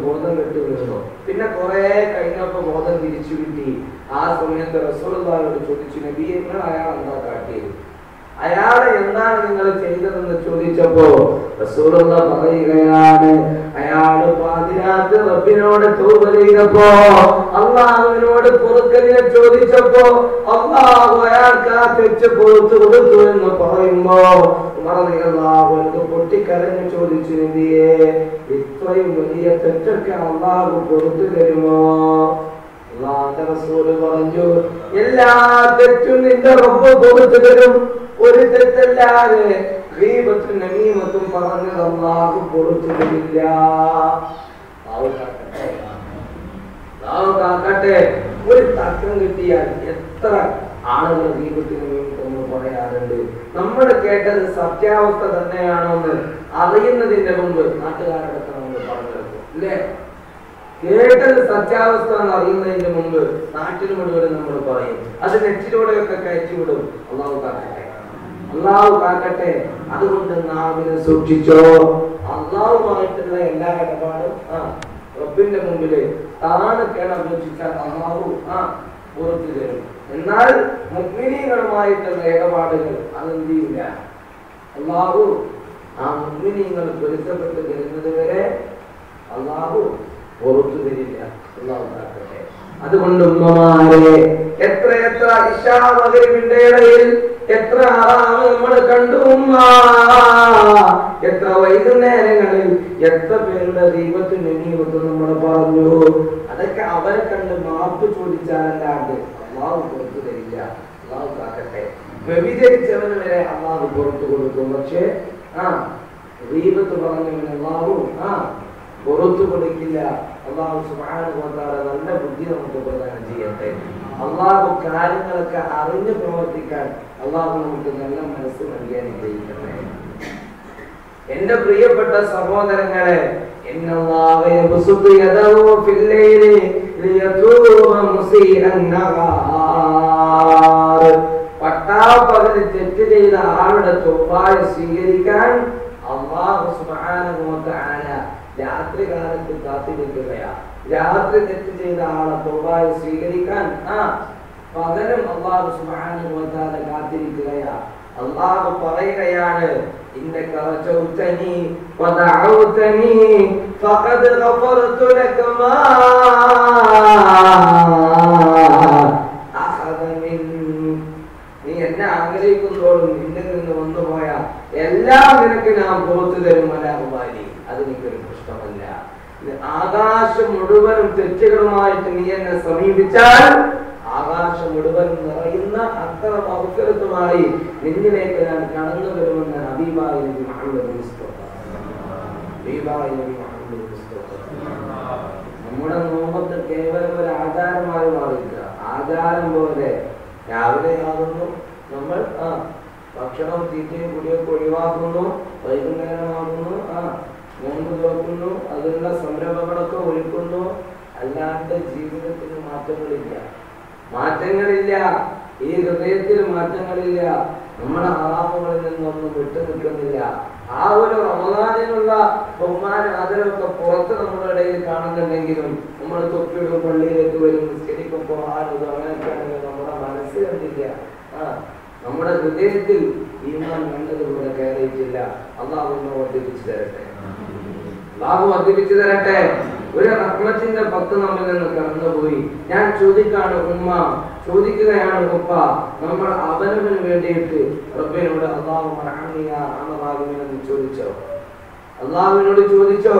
ബോധം കെട്ടു വീണു. പിന്നെ കുറെ കഴിഞ്ഞപ്പോ ബോധം തിരിച്ചു കിട്ടി. ആ സമയത്ത് റസൂലുള്ളാഹിയോട് ചോദിച്ചു, നബിയെ, നിങ്ങൾ അയാൾ എന്താ കാട്ടിയത്? അയാളെ എന്താണ് നിങ്ങൾ ചെയ്തതെന്ന് ചോദിച്ചപ്പോ റസൂലുള്ളാഹി പറയുകയാണ്, അയാള് പാതിരാത്രി റബ്ബിനോട് തൗബ ചെയ്തപ്പോ, അല്ലാഹുവിനോട് പൊറുക്കലിനെ ചോദിച്ചപ്പോ അല്ലാഹു അയാൾക്ക് ആ തെറ്റ് പുറത്തു കൊടുത്തു എന്ന് പറയുമ്പോ പൊട്ടിക്കരഞ്ഞു ചോദിച്ചു, നബിയെ, ഇത്രയും വലിയ തെറ്റൊക്കെ അല്ലാഹു പുറത്തു തരുമോ? അല്ലാഹുവിന്റെ റസൂൽ പറഞ്ഞു, എല്ലാ തെറ്റും നിന്റെ റബ്ബ് പുറത്തു തരും. ഒരു തെറ്റല്ലാതെ ഗീബത്തും നമീമത്തും പറഞ്ഞത് അല്ലാഹു പുറത്തു തരില്ല. കാക്കട്ടെ, ഒരു തർക്കം കിട്ടിയാൽ എത്ര ആളുകൾ ഗീബത്തും നമീമത്തും പറയാറുണ്ട്. നമ്മൾ കേട്ടത് സത്യാവസ്ഥ തന്നെയാണോന്ന് അറിയുന്നതിന്റെ മുമ്പ് നാട്ടുകാരടക്കം നമ്മൾ പറഞ്ഞെടുക്കും അല്ലേ? കേട്ടത് സത്യാവസ്ഥ എന്ന് അറിയുന്നതിന് മുമ്പ് നാട്ടിൽ മുഴുവൻ നമ്മൾ പറയും. അത് നെറ്റിലൂടെയൊക്കെ കയറ്റിവിടും. അല്ലാഹു കാക്കട്ടെ, അല്ലാഹു കാക്കട്ടെ. അതുകൊണ്ട് നാവിനെ സൂക്ഷിച്ചോ. അല്ലാഹുമായിട്ടുള്ള എല്ലാ ഇടപാടും റബ്ബിന്റെ മുമ്പില് താണക്കേണ് അപേക്ഷിച്ചാൽ അല്ലാഹു പുറത്തു തരും. എന്നാൽ മുഅ്മിനീങ്ങളുമായിട്ടുള്ള ഇടപാടുകൾ അതെന്ത് ചെയ്യില്ല. അല്ലാഹു ആ മുഅ്മിനീങ്ങൾ പൊരുത്തപ്പെട്ട് തരുന്നത് വരെ അല്ലാഹു പുറത്തു തരില്ല. അല്ലാഹു കാക്കട്ടെ. അതുകൊണ്ട് ഉമ്മമാരെ, എത്ര ഇശാ മഗ്‌രിബിന്റെ ഇടയിൽ എത്ര ഹറാമ് നമ്മൾ കണ്ടു ഉമ്മ. എത്ര വൈകുന്നേരങ്ങളിൽ എത്ര പേരുടെ ദൈവത്തിന് നമീമത്ത് നമ്മൾ പറഞ്ഞു. അതൊക്കെ അവരെ കണ്ട് മാപ്പ് ചോദിച്ചാലല്ലാണ്ട് അല്ലാഹു പുറത്തു തരില്ല. അല്ലാഹു കാക്കട്ടെ. വ്യഭിചരിച്ചവന് വരെ അല്ലാഹു പുറത്തു കൊടുക്കും. പക്ഷേ ഗീബത്ത് പറഞ്ഞവന് അല്ലാഹു പുറത്തു കൊടുക്കില്ല. അല്ലാഹു സുബ്ഹാനഹു വ തആല നല്ല ബുദ്ധി നമുക്ക് പ്രദാനം ചെയ്യട്ടെ. അല്ലാഹു കാര്യങ്ങളൊക്കെ അറിഞ്ഞു പ്രവർത്തിക്കാൻ അല്ലാഹു നമുക്ക് നല്ല മനസ്സ് നൽകി അനുഗ്രഹിക്കട്ടെ. എന്റെ പ്രിയപ്പെട്ട സഹോദരങ്ങളെ, ഇന്നല്ലാഹ യബ്സുതു യദഹു ഫിൽ ലൈലി ലിയതൂബ മുസീഅൻ നഹാർ. പട്ടാപ്പകൽ തെറ്റ് ചെയ്ത ആളുടെ തൗബായ സ്വീകരിക്കാൻ അല്ലാഹു സുബ്ഹാനഹു വ തആല രാത്രി കാലത്ത് കാത്തിരിക്കുകയാ. രാത്രി തെറ്റ് ചെയ്ത ആളെ തൗബായ സ്വീകരിക്കാൻ പകലും അല്ലാഹു സുബ്ഹാനഹു വ തആല കാത്തിരിക്കുകയാ. അല്ലാഹു പറയുകയാണ്, ഇന്നക റജൗതനി വദഅൗതനി ഫഖദ് ഗഫർതു ലക മാ അഖദ മിൻ. നീ എന്നെ ആഗ്രഹിക്കുന്നതോടും നിന്നിൽ നിന്ന് വന്നുപോയ എല്ലാം നിനക്ക് ഞാൻ പുറത്തു തരും. മലാഹുബാലി, അത് നിനക്കൊരു പ്രശ്നമല്ല. ആകാശം മുഴുവനും തെറ്റുകളുമായിട്ട് നീ എന്നെ സമീപിച്ചാൽ ആകാശം മുഴുവൻ നിറയുന്ന അത്ര മഹ്ഫിറത്തുമായി നിന്നിലേക്ക് ഞാൻ കടന്നു വരുമെന്ന് ഹബീബായ നബി മുഹമ്മദ് മുസ്തഫ. ഹബീബായ നബി മുഹമ്മദ് മുസ്തഫ. നമ്മുടെ നോമ്പത്ത് കേവലം ഒരു ആചാരമായി മാറില്ല. ആചാരം പോലെ രാവിലെ ആകുന്നു നമ്മൾ ഭക്ഷണം തീറ്റയും കുടിയൊക്കെ ഒഴിവാക്കുന്നു, വൈകുന്നേരമാകുന്നു നോമ്പ് തുറക്കുന്നു, അതിനുള്ള സംരംഭങ്ങളൊക്കെ ഒരുക്കുന്നു. അല്ലാണ്ട് ജീവിതത്തിന് മാറ്റങ്ങളില്ല. ഈ ഹൃദയത്തിൽ മാറ്റങ്ങളില്ല. നമ്മുടെ ഹറാമുകളിൽ നിന്നൊന്നും വിട്ടു നിൽക്കുന്നില്ല. ആ ഒരു റമദാനിനുള്ള ബഹുമാനം ആദരവൊക്കെ പുറത്ത് നമ്മുടെ ഇടയിൽ കാണുന്നുണ്ടെങ്കിലും നമ്മൾ തൊപ്പിടും, പള്ളിയിലേക്ക് വരും, നിസ്കരിക്കും, പോകാനും അങ്ങനെയൊക്കെയാണെങ്കിൽ നമ്മുടെ മനസ്സ് കണ്ടില്ല. നമ്മുടെ ഹൃദയത്തിൽ ഈമാൻ വേണ്ടതുപോലെ കയറിയിട്ടില്ല. അല്ലാഹു വർദ്ധിപ്പിച്ചു തരട്ടെ. അല്ലാഹു വർദ്ധിപ്പിച്ചു തരട്ടെ. ഒരു റഹ്മത്തിന്റെ പത്ത് നമ്മിൽ നിന്ന് കടന്നുപോയി. ഞാൻ ചോദിക്കുകയാണ് ഉപ്പ, നമ്മൾ അവനവന് വേണ്ടിയിട്ട് റബ്ബിനോട് അല്ലാഹു എന്ന് ചോദിച്ചോ? അല്ലാഹുവിനോട് ചോദിച്ചോ?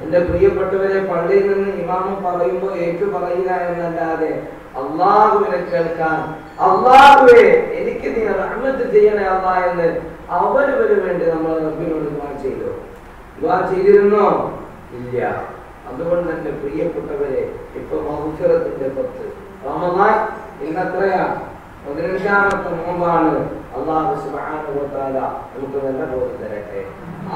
എന്റെ പ്രിയപ്പെട്ടവരെ, പള്ളിയിൽ നിന്ന് ഇമാമ് പറയുമ്പോൾ ഏറ്റു പറയുക എന്നല്ലാതെ അല്ലാഹുവിനെ കേൾക്കാൻ, അല്ലാഹുവേ എനിക്ക് നീ റഹ്മത്ത് ചെയ്യണേ അല്ലാ എന്ന് അവനവന് വേണ്ടി നമ്മൾ റബ്ബിനോട് ദുആ ചെയ്തിരുന്നോ? ഇല്ല. അതുകൊണ്ട് എന്റെ പ്രിയപ്പെട്ടവരെ, ഇപ്പൊ മഗ്ഫിറത്തിന്റെ 10 റമദാൻ ഇന്നത്രയാ 15ാമത്തെ നോമ്പാണ്. അല്ലാഹു സുബ്ഹാനഹു വ തആല നമുക്ക് നല്ല ബോധം തരട്ടെ.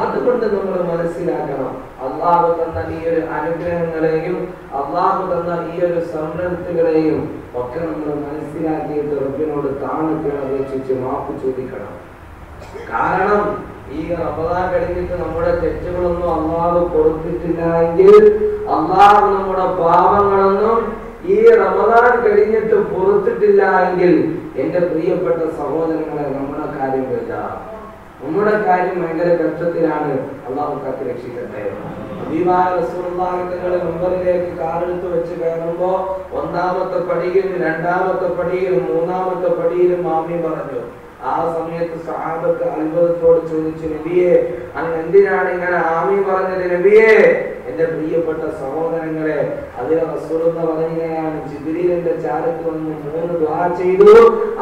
അതുകൊണ്ട് നമ്മൾ മനസ്സിലാക്കണം, അല്ലാഹു തന്ന ഈ ഒരു അനുഗ്രഹങ്ങളെയും അല്ലാഹു തന്ന ഈ ഒരു സംരംഭങ്ങളെയും ഒക്കെ നമ്മൾ മനസ്സിലാക്കിയിട്ട് റബ്ബിനോട് താഴ്ന്ന് അപേക്ഷിച്ച് മാപ്പ് ചോദിക്കണം. കാരണം ഈ റമദാൻ കഴിഞ്ഞിട്ട് നമ്മുടെ തെറ്റുകളൊന്നും അല്ലാഹു കൊടുത്തിട്ടില്ല എങ്കിൽ, അല്ലാഹു നമ്മുടെ പാപങ്ങളൊന്നും ഈ റമദാൻ കഴിഞ്ഞിട്ട് പുറത്തിട്ടില്ല എങ്കിൽ, എന്റെ പ്രിയപ്പെട്ട സഹോദരങ്ങളെ, നമ്മുടെ കാര്യം ഭയങ്കര കഷ്ടത്തിലാണ്. അല്ലാഹു കാത്ത് രക്ഷിക്കട്ടെ. ഹബീബായ റസൂലുള്ളാഹി തങ്ങളുടെ മുമ്പിലേക്ക് കാലെടുത്ത് വെച്ച് കയറുമ്പോ 1ാമത്തെ പടിയിലും 2ാമത്തെ പടിയിലും 3ാമത്തെ പടിയിലും ആമീൻ പറഞ്ഞു. ആ സമയത്ത് സഹാബത്ത് അത്ഭുതത്തോട് ചോദിച്ചു, നബിയെ, അങ്ങ് എന്തിനാണ് ഇങ്ങനെ ആമീൻ പറഞ്ഞത് നബിയെ? എന്റെ പ്രിയപ്പെട്ട സഹോദരങ്ങളെ, അതിൽ റസൂലുള്ളാഹി പറയുകയാണ്, ജിബ്രീലിന്റെ ചാരത്ത് വന്ന് 3 ദുആ ചെയ്തു.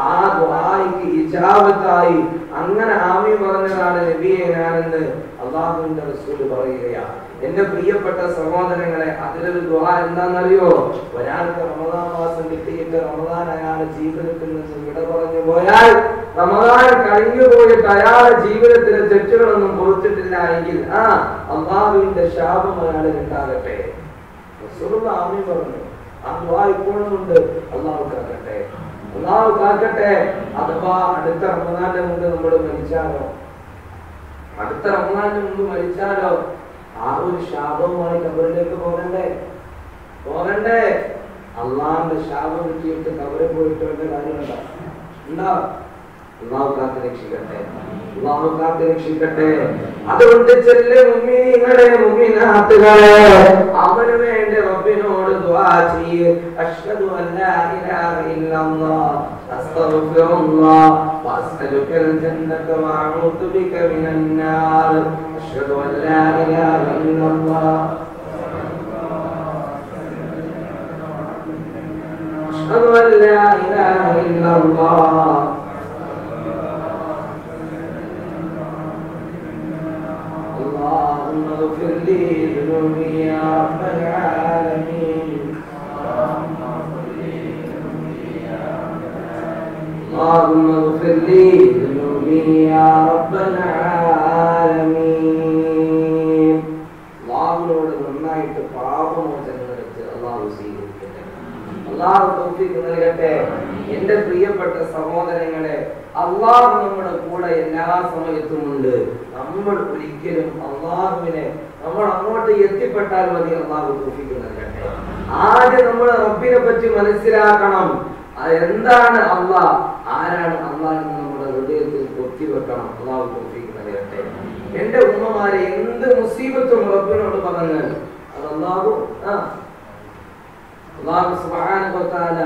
ആ ദുആയ്ക്ക് ഇജാബത്തായി അങ്ങനെ ആമീൻ പറഞ്ഞതാണ് നബിയെ ഞാനെന്ന് അല്ലാഹുവിന്റെ റസൂൽ പറയുകയാണ്. എന്റെ പ്രിയപ്പെട്ട സഹോദരങ്ങളെ, അതിലൊരു ദുആ എന്താണെന്നറിയോ? ഒരാൾക്ക് റമദാൻ മാസം കിട്ടിയിട്ട് റമദാൻ അയാളുടെ ജീവിതത്തിൽ നിന്ന് വിട പറഞ്ഞു പോയാൽ, റമദാൻ കഴിഞ്ഞു പോയിട്ട് അയാളുടെ ജീവിതത്തിലെ തെറ്റുകളൊന്നും പൊറുത്തിട്ടില്ല എങ്കിൽ അല്ലാഹുവിന്റെ ശാപം അയാളിൽ ഉണ്ടാകട്ടെ. റസൂലുള്ളാഹി ആമീൻ പറഞ്ഞു. ആ ദുആ ഇപ്പോഴും ഉണ്ട്. അല്ലാഹു കാക്കട്ടെ. അഥവാ അടുത്ത റമദാന്റെ മുമ്പ് നമ്മൾ മരിച്ചാലോ ആ ഒരു ശാപവുമായി ഖബറിലേക്ക് പോകണ്ടേ? അള്ളാഹുവിന്റെ ശാപം കിട്ടിയിട്ട് ഖബറിൽ പോയിട്ട് വേണ്ട കാര്യമുണ്ടോ? അല്ലാഹു കാത്ത് രക്ഷിക്കട്ടെ. അതുകൊണ്ട് ചെല്ല് മുഅ്മിനീങ്ങളെ, മുഅ്മിനാത്തുകളെ, അവന് വേണ്ടി റബ്ബിനോട് ദുആ ചെയ്യ്. അഷ്ഹദു അല്ലാ ഇലാഹ ഇല്ലല്ലാഹ് അസ്തഗ്ഫിറുല്ലാഹ് വഅസ്അലുകൽ ജന്നത വഅഊദു ബിക മിനൻ നാർ. അഷ്ഹദു അല്ലാ ഇലാഹ ഇല്ലല്ലാഹ് അഷ്ഹദു അല്ലാ ഇലാഹ ഇല്ലല്ലാഹ് اللهم اغفر لي ذنوبي يا رب العالمين اللهم اغفر لي ذنوبي يا رب العالمين അല്ലാഹുവോട് നന്നായിട്ട് പാപമോചനം നടത്തി അല്ലാഹു സ്വീകരിക്കട്ടെ. അല്ലാഹു തൗഫീഖ് നൽകട്ടെ. എന്റെ പ്രിയപ്പെട്ട സഹോദരങ്ങളെ, അല്ലാഹു നമ്മുടെ കൂടെ എല്ലാ സമയത്തും ഉണ്ട്. നമ്മൾ ഒരിക്കലും അല്ലാഹുവിനെ നമ്മൾ അങ്ങോട്ട് എത്തിപ്പെട്ടാൽ മതി. അല്ലാഹു തൗഫീഖ് നൽകട്ടെ. ആദ്യം നമ്മൾ റബ്ബിനെ പറ്റി മനസ്സിലാക്കണം. എന്താണ് അല്ലാഹ്, ആരാണ് അല്ലാഹ് എന്ന് നമ്മുടെ ഹൃദയത്തിൽ കൊത്തിവെക്കണം. അല്ലാഹു തൗഫീഖ് നൽകട്ടെ. എന്റെ ഉമ്മമാരെ, എന്ത് മുസീബത്തും റബ്ബിനോട് പറഞ്ഞാൽ അത് അല്ലാഹു സുബ്ഹാനഹു വ തആല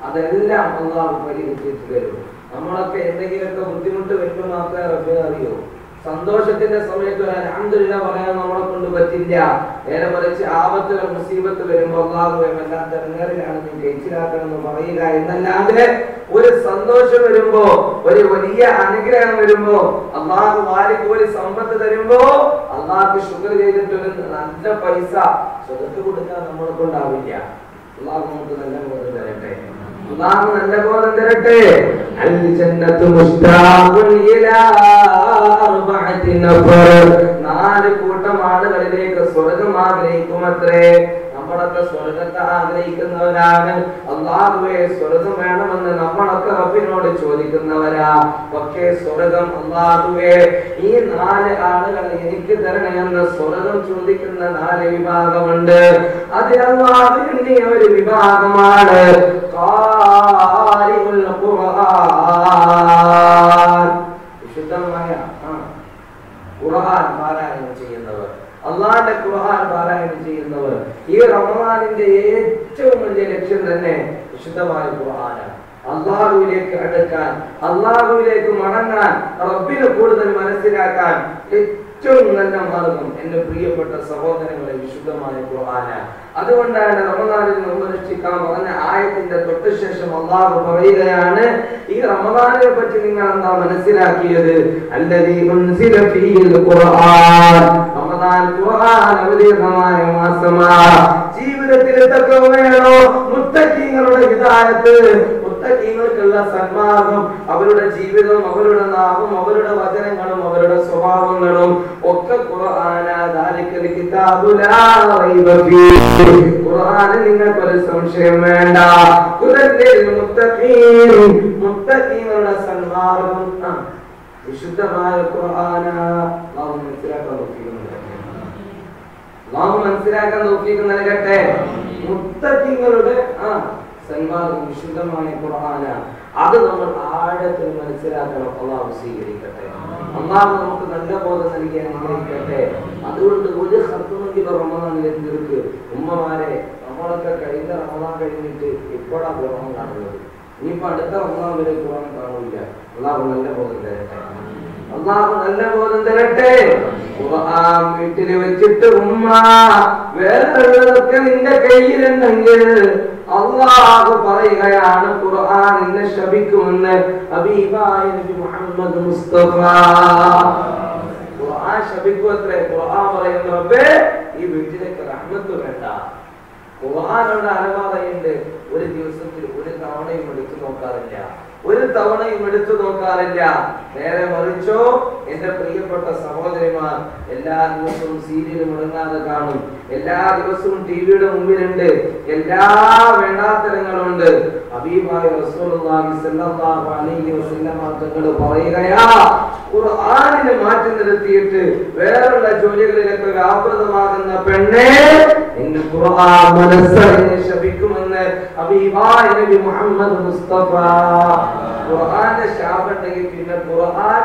അതെല്ലാം അല്ലാഹു പരിഹരിച്ചു തരും. നമ്മളൊക്കെ എന്തെങ്കിലുമൊക്കെ ബുദ്ധിമുട്ട് വരുമ്പോൾ മാത്രമേ റബ്ബിനെ അറിയൂ. സന്തോഷത്തിന്റെ സമയത്ത് അൽഹംദുലില്ലാഹ് പറയാൻ നമ്മളെ കൊണ്ട് പറ്റില്ല. നേരെ മറിച്ച് ആപത്തുകൾ മുസീബത്ത് വരുമ്പോൾ അല്ലാഹുവേ വല്ലാത്ത ഇടങ്ങേറിലാണ്, നീ കഴിച്ചിലാക്കണം എന്ന് പറയുക എന്നല്ലാതെ ഒരു സന്തോഷം വരുമ്പോ, ഒരു വലിയ അനുഗ്രഹം വരുമ്പോ, അല്ലാഹു വാരിക്കോരി സമ്പത്ത് തരുമ്പോ അല്ലാഹുക്ക് ശുക്ർ ചെയ്തിട്ടൊരു നല്ല പൈസ സ്വതക്ക് കൊടുക്കാൻ നമ്മളെ കൊണ്ടാവില്ല. അല്ലാഹു നമുക്ക് നല്ല ബോധം തരട്ടെ. അല്ലാഹു നല്ല ബോധം തരട്ടെ. അൽ ജന്നത്തു മുസ്താഖുൻ ഇലാ അർബഅത്തി നഫർ. 4 കൂട്ടം ആളുകളിലേക്ക് സ്വർഗ്ഗം ആഗ്രഹിക്കുമത്രേ. നമ്മളൊക്കെ സ്വർഗ്ഗത്തെ ആഗ്രഹിക്കുന്നവരാണ്. അല്ലാഹുവേ സ്വർഗ്ഗം വേണമെന്ന് നമ്മളൊക്കെ റബ്ബിനോട് ചോദിക്കുന്നവരാ. പക്ഷേ സ്വർഗ്ഗം അല്ലാഹുവേ ഈ 4 ആളുകളെ എനിക്ക് തരണമെന്ന് സ്വർഗ്ഗം ചോദിക്കുന്ന 4 വിഭാഗമുണ്ട്. അതിൽ അല്ലാഹു എണ്ണിയ ഒരു വിഭാഗമാണ് ഖാരിഉൽ ഖുർആൻ. വിശുദ്ധമായ ഖുർആൻ പാരായണം ചെയ്യുന്നവർ, അല്ലാഹുവിന്റെ ഖുർആൻ പാരായണം ചെയ്യുന്നവർ. ഈ റമദാനിന്റെ ഏറ്റവും വലിയ ലക്ഷ്യം തന്നെ വിശുദ്ധമായ ഖുർആനാണ്. അല്ലാഹുവിലേക്ക് അടുക്കാൻ, അല്ലാഹുവിലേക്ക് മടങ്ങാൻ, റബ്ബിനെ കൂടുതൽ മനസ്സിലാക്കാൻ ഏറ്റവും നല്ല മാർഗം എന്റെ പ്രിയപ്പെട്ട സഹോദരങ്ങളെ വിശുദ്ധമായ ഖുർആനാണ്. അതുകൊണ്ടാണ് റമദാനിൽ നോമ്പനുഷ്ഠിക്കാൻ പറഞ്ഞ ആയത്തിന്റെ തൊട്ട് ശേഷം അല്ലാഹു പറയുകയാണ്, ഈ റമദാനിനെ പറ്റി നിങ്ങൾ എന്താ മനസ്സിലാക്കിയത്? അല്ലദീ ഉൻസില ഫീഹിൽ ഖുർആൻ. റമദാൻ ഖുർആൻ അവതീർണമായ മാസമാണ്. ജീവിതത്തിൽ തഖ്വ വേണോ? മുത്തഖീങ്ങളുടെ ഹിദായത്ത്, മുത്തഖീങ്ങൾക്കുള്ള സന്മാർഗം, അവരുടെ ജീവിതവും അവരുടെ നാവും അവരുടെ വചനങ്ങളും അവരുടെ സ്വഭാവങ്ങളും ഒക്കെ ഖുർആനാ. ദാലികൽ കിതാബു ലാ റൈബ ഫീഹി. ഖുർആനിൽ നിങ്ങൾക്ക് ഒരു സംശയം വേണ്ട. ഹുദൽ മുത്തഖീൻ, മുത്തഖീങ്ങളുടെ സന്മാർഗം വിശുദ്ധമായ ഖുർആനാ. നാം മനസ്സിലാക്കാൻ തൗഫീഖ് നൽകട്ടെ. മുത്തഖീങ്ങളുടെ സന്മാർഗം വിശുദ്ധമായ ഖുർആനാണ്. അത് നമ്മൾ ആഴത്തിൽ മനസ്സിലാക്കണം. അല്ലാഹു സ്വീകരിക്കട്ടെ. അല്ലാഹു നമുക്ക് നല്ല ബോധം നൽകി അനുഗ്രഹിക്കട്ടെ. അതുകൊണ്ട് ഒരു ഖത്മെങ്കിലും റമദാനിലെ തീർക്ക്. ഉമ്മമാരെ, നമ്മളൊക്കെ കഴിഞ്ഞ റമദാൻ കഴിഞ്ഞിട്ട് ഇപ്പോഴാ ഖുർആൻ കാണുന്നത്. ഇനിയിപ്പോ അടുത്ത റമദാൻ വരെ ഖുർആൻ കാണില്ല. അല്ലാഹു നല്ല ബോധം തരട്ടെ. അല്ലാഹു നല്ല ബോധം തരട്ടെ. ഖുർആൻ വീട്ടിൽ വെച്ചിട്ട് ഉമ്മ വേറെയുള്ളതൊക്കെ നിന്റെ കയ്യിലുണ്ടെങ്കിൽ അല്ലാഹു പറയുകയാണ് ഖുർആൻ നിന്നെ ശപിക്കുമെന്ന്. ഹബീബായ നബി മുഹമ്മദ് മുസ്തഫ ഖുർആൻ ശപിക്കുമത്രേ. ഖുർആൻ പറയുന്നു, റബ്ബേ ഈ വീട്ടിലേക്ക് റഹ്മത്ത് വേണ്ട. ഖുർആനോട് അനുവാദമുണ്ട്. ഒരു ദിവസത്തിൽ ഒരു തവണയും എടുത്തു നോക്കാറില്ല, ഒരു തവണയും എടുത്തു നോക്കാറില്ല. നേരെ മറിച്ചോ എന്റെ പ്രിയപ്പെട്ട സഹോദരിമാർ എല്ലാ ദിവസവും സീരിയൽ മുടങ്ങാതെ കാണും. എല്ലാ ദിവസവും ടിവിയുടെ മുമ്പിലുണ്ട്. എല്ലാ വേണ്ടാത്തരങ്ങളുണ്ട്. ഹബീബായ റസൂലുള്ളാഹി സ്വല്ലല്ലാഹു അലൈഹി വസല്ലം തങ്ങൾ പറയുകയാ, ഖുർആനിനെ മാറ്റി നിർത്തിയിട്ട് വേറെയുള്ള ജോലികളിലൊക്കെ വ്യാപൃതമാകുന്ന പെണ്ണെ, നിന്റെ ഖുർആൻ മനസ്സറിഞ്ഞ് ശപിക്കുമെന്ന് ഹബീബായ നബി മുഹമ്മദ് മുസ്തഫ. ഖുർആന്റെ ശാപമുണ്ടെങ്കിൽ പിന്നെ ഖുർആൻ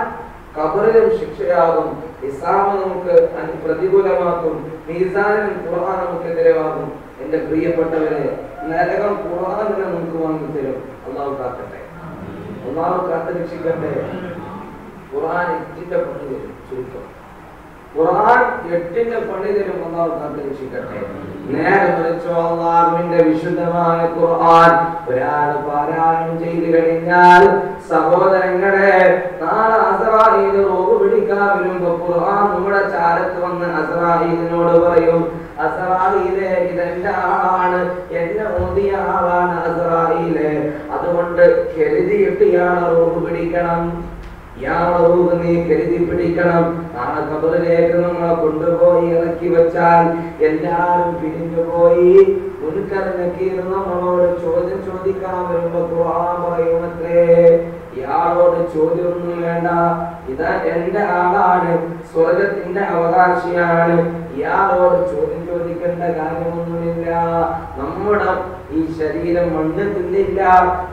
ഖബറിലും ശിക്ഷയാകും, ഹിസാബ് നമുക്ക് പ്രതികൂലമാക്കും, മീസാനിലും ഖുർആൻ നമുക്ക് എതിരവാകും. എന്റെ പ്രിയപ്പെട്ടവരെ, നരകം ഖുർആനിനെ നമുക്ക് വാങ്ങി തരും. അല്ലാഹു കാക്കട്ടെ, അല്ലാഹു കാത്തുരക്ഷിക്കട്ടെ. ഖുർആൻ 8ന്റെ പണി തരും. ചുരുക്കം ഖുർആൻ 8ന്റെ പണി തരും. അല്ലാഹു കാത്തുരക്ഷിക്കട്ടെ. നേരെ മറിച്ചോ അല്ലാഹുവിന്റെ വിശുദ്ധമായ ഖുർആൻ ഒരാൾ പാരായണം ചെയ്തു കഴിഞ്ഞാൽ സഹോദരങ്ങളെ, നാളെ അസ്റായീൽ റൂഹ് പിടിക്കാൻ വരുമ്പോ ഖുർആൻ നമ്മുടെ ചാരത്ത് വന്ന് അസ്റായീലിനോട് പിടിക്കണം. ഇയാളെ റൂഹ് നീ കരുതി പിടിക്കണം. നാളെ ഖബറിലേക്ക് നമ്മളെ കൊണ്ടുപോയി ഇറക്കി വെച്ചാൽ എല്ലാവരും പിരിഞ്ഞു പോയി മുൻകർ നക്കീർ നമ്മളോട് ചോദ്യം ചോദിക്കാൻ വരുമ്പോ ഖുർആൻ പറയുമത്രേ, ഇയാളോട് ചോദ്യമൊന്നും വേണ്ട, ഇതാ എന്റെ ആളാണ്, സ്വർഗത്തിന്റെ അവകാശിയാണ്, ഇയാളോട് ചോദ്യം ചോദിക്കേണ്ട കാര്യമൊന്നുമില്ല. നമ്മുടെ ഈ ശരീരം മണ്ണ് തിന്നില്ല,